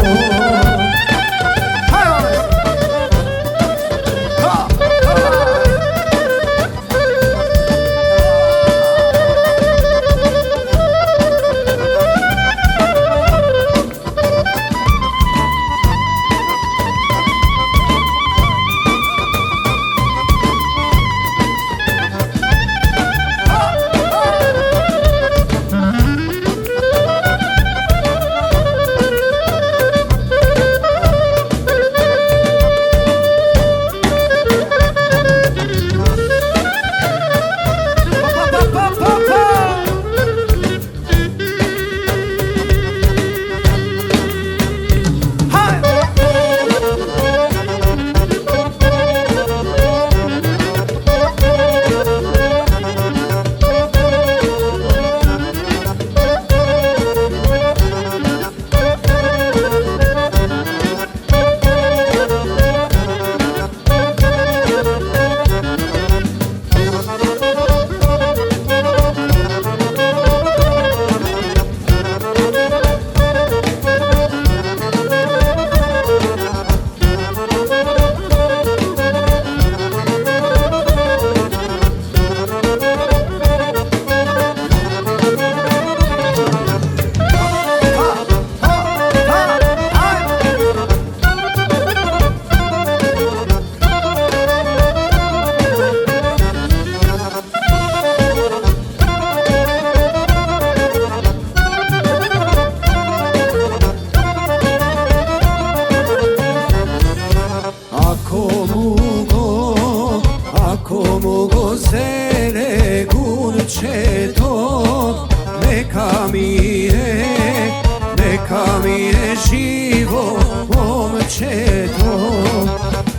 neka mi je živo momčeto.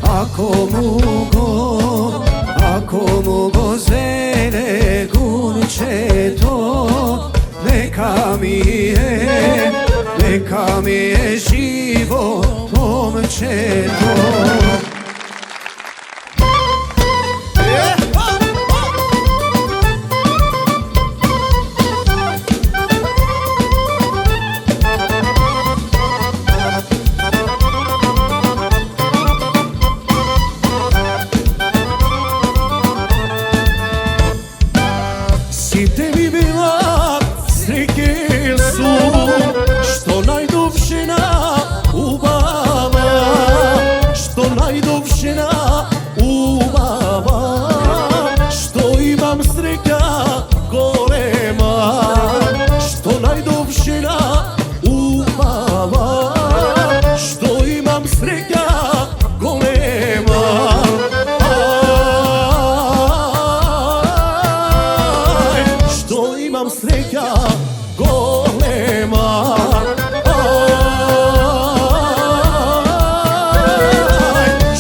Ako mugo zele gunčeto, neka mi je živo momčeto. Site mi bila sreke su, što najdobšina ubava, što najdobšina ubava, što imam sreka golema, što najdobšina ubava, što imam sreka golema. Imam sreća golema,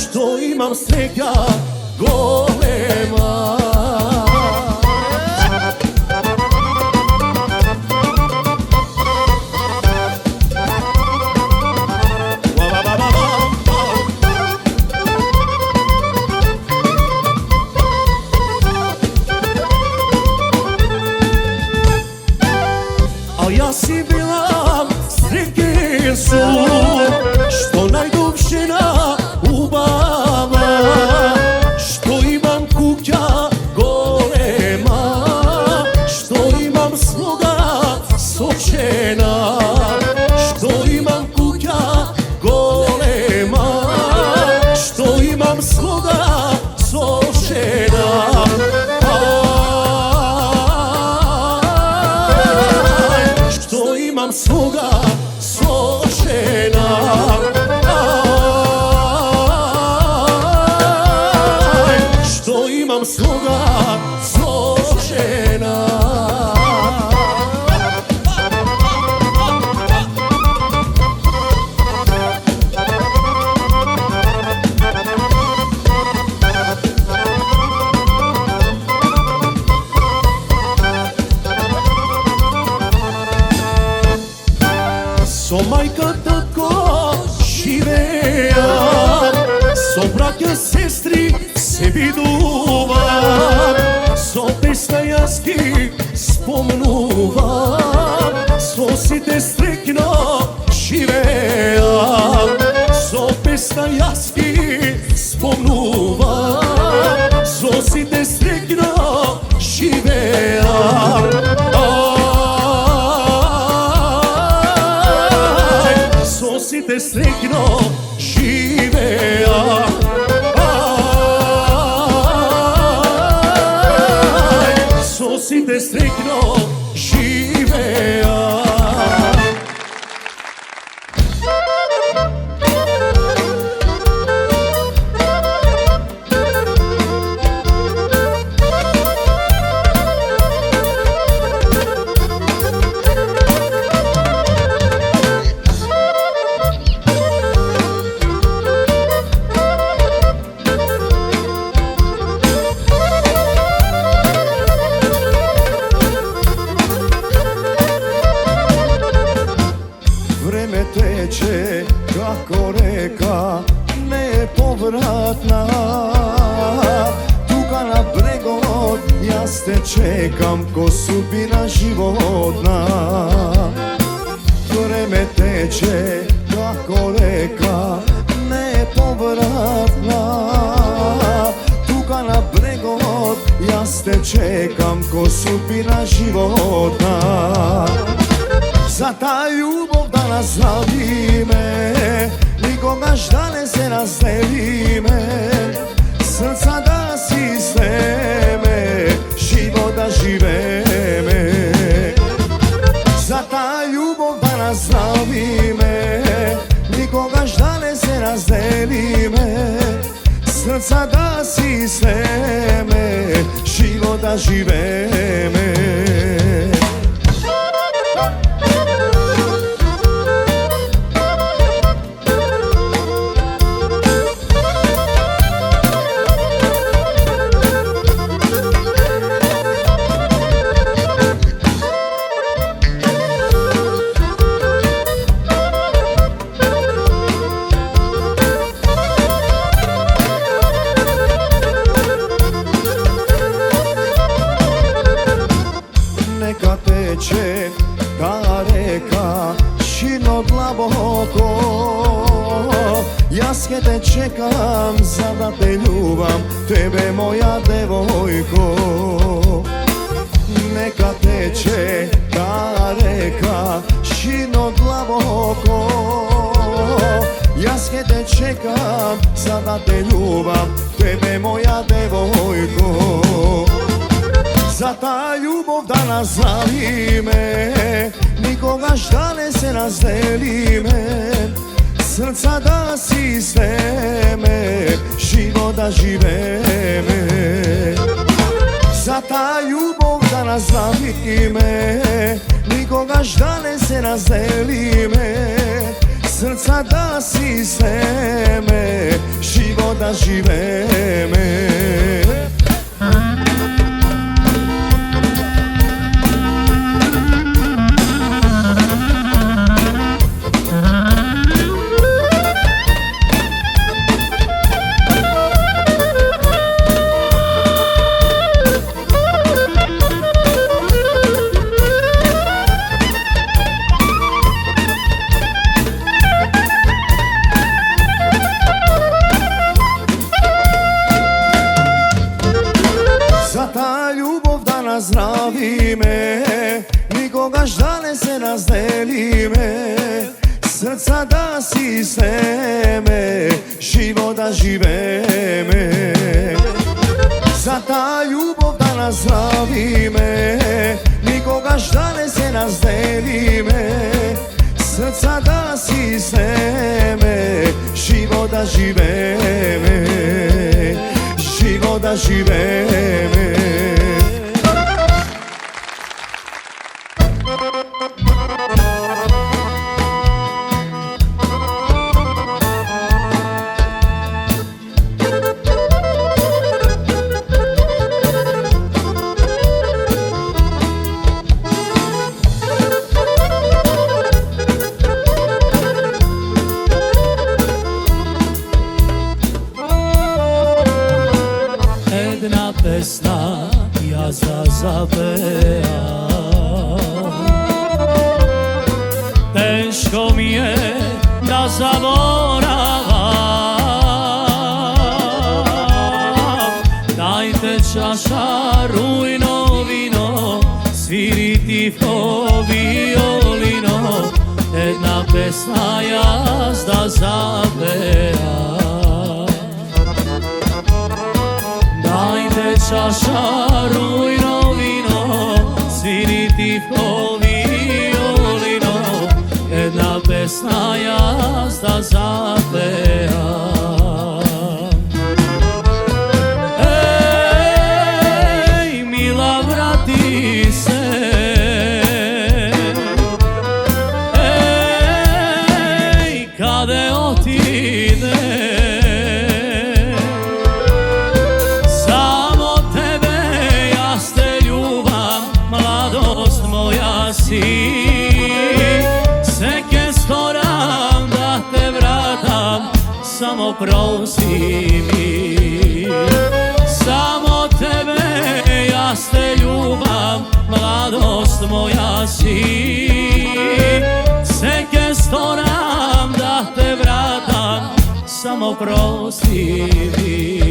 što imam sreća golema. Ja si bila sreke su, što najdobšina ubava, što imam kuća golema, što imam svoga sočena, što imam kuća golema, što imam svoga sočena. Imam svoga sočena, što imam svoga sočena. So majka tako živeja, so braća sestri se viduva, so pesna jaski spomnuva, so si te strekno živeja, so pesna jaski spomnuva, so si te strekno živeja. Si te sretno živeja, so si te sretno živeja. Vreme teče kako reka nepovratna, tuga na bregod, ja te čekam ko sudbina životna. Vreme teče kako reka nepovratna, tuga na bregod, ja te čekam ko sudbina životna. Za ta ljubov da nas zdravi me, nikoga ždane se razdeli me, srca da si sleme, život da žive me. Za ta ljubov da nas zdravi me, nikoga ždane se razdeli me, srca da si sleme, život da žive me. Jaz ke te čekam, za da te ljubam, tebe moja devojko. Neka teče ta reka širno dlaboko. Jaz ke te čekam, za da te ljubam, tebe moja devojko. Za ta ljubov da nazavi me, nikoga šta ne se razdeli me. Srca da si sve me, život da žive me. Za ta ljubov da nazavi me, nikoga šta ne se razdeli me. Srca da si sve me, život da žive me. Zdravi me, nikoga šta ne se razdeli me. Srca da si sve me, život da žive me. Za ta ljubav da nazdravi me, nikoga šta ne se razdeli me. Srca da si sve me, život da žive me. Život da žive me. Jedna pesna ja zapevam, teško mi je da zaboravam. Dajte čaša rujno vino, sviriti po violino. Jedna pesna ja da zapevam. Dajte čaša rujno vino, sviriti po violino. Jedna pesna jazda zapevam. Ej, mila, vrati se. Ej, kade otide. Seke storam da te vratam, samo prosi mi. Samo tebe ja te ljubam, mladost moja si. Seke storam da te vratam, samo prosi mi.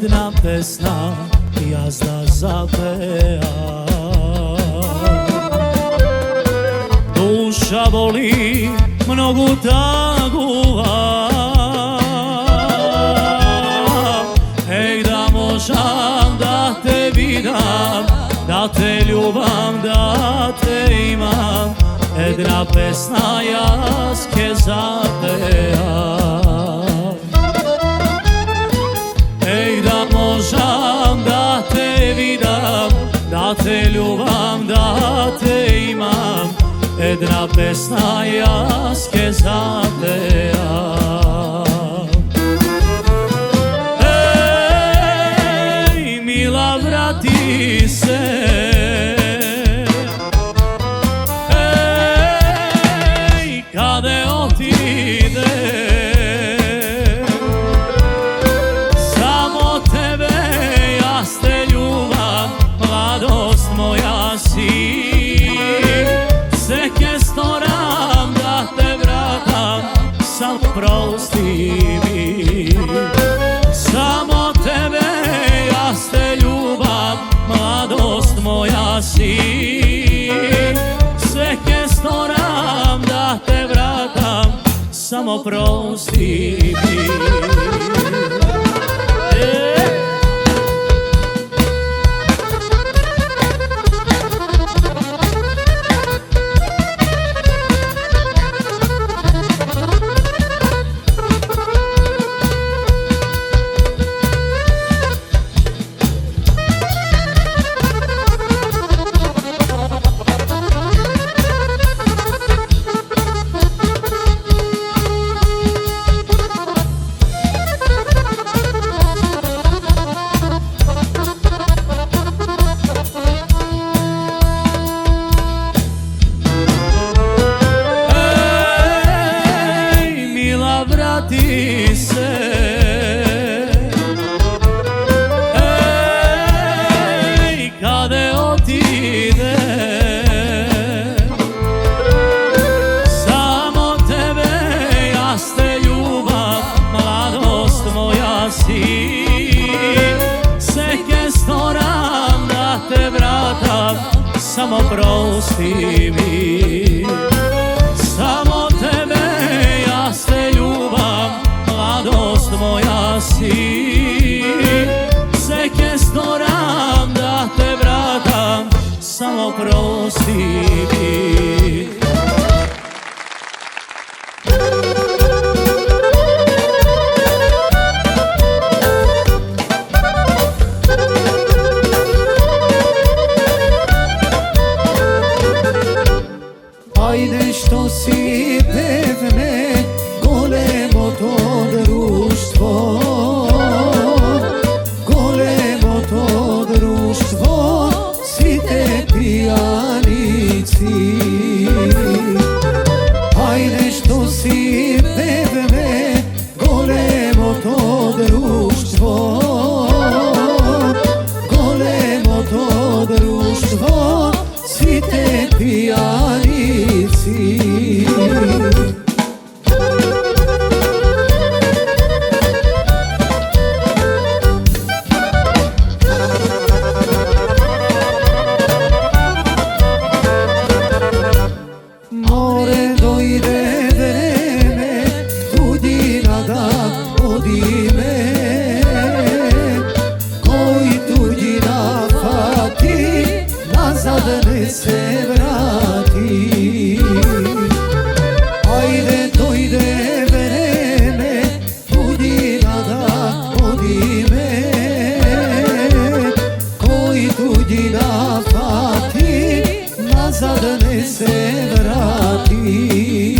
Jedna pesna jazda zapevam, duša boli, mnogo taguva. Ej, da možam da te vidam, da te ljubam, da te imam. Jedna pesna jaske zapevam. Ej, da možam da te vidam, da te ljubam, da te imam. Jedna pesna jaske zapevam. Ej, mila, vrati se. Kade otide, samo tebe ja ste ljubam, mladost moja si. Seke storam da te vratam, sam prosti mi. Samo tebe ja ste ljubam, mladost moja si. Seke storam da te vratam, samo prosti mi. Vrati se, kade otide, samo tebe ja ste ljubav, mladost moja si. Seke storam da te vratam, samo prosti mi. Samo tebe ja ste ljubav, mladost moja si. Seke storam da te vratam, samo prosti mi. Ajde što si pevne, golemo to društvo, golemo to društvo, svi te pijanici. Ajde što si pevne, golemo to društvo, golemo to društvo, svi te pijanici. More dojde vreme, tuđina da odime, koji tuđina fati, nazad ne se vrati. Ajde dojde vreme, tuđina da odime, koji tuđina fati, nazad ne se vrati.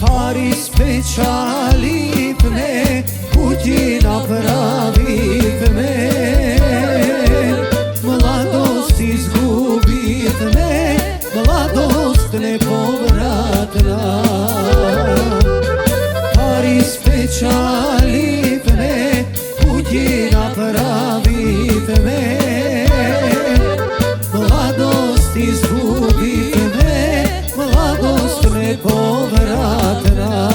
Paris pečali me, kućina pravi me, mladost izgubit me, mladost nepovratna. Paris pečali me, kućina pravi me, mladost izgubit me, mladost nepovratna.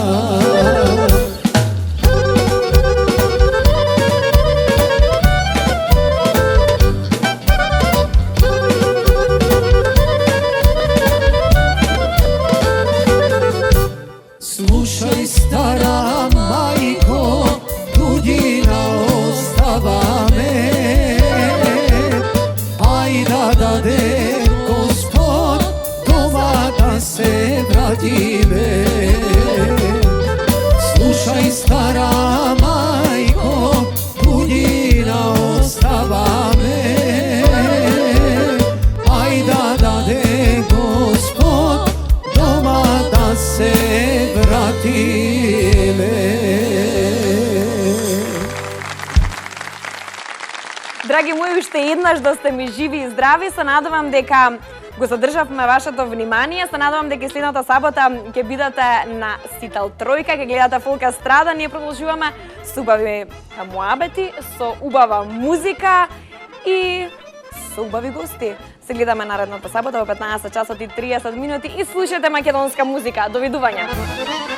Slušaj stara majko, tuđina ostava me, ajda dade Gospod, doma da se vratime. Slušaj stara majko, tuđina ostava me, драги мои, уште еднаш да сте ми живи и здрави. Се надевам дека го задржавме вашето внимание. Се надевам дека следната сабота ќе бидете на Сител Тројка, ќе гледате Фолка Страда. Ние продолжуваме со убави муабети, со убава музика и со убави гости. Се гледаме наредната сабота во 15 часот и 30 минути и слушате македонска музика. Довидување!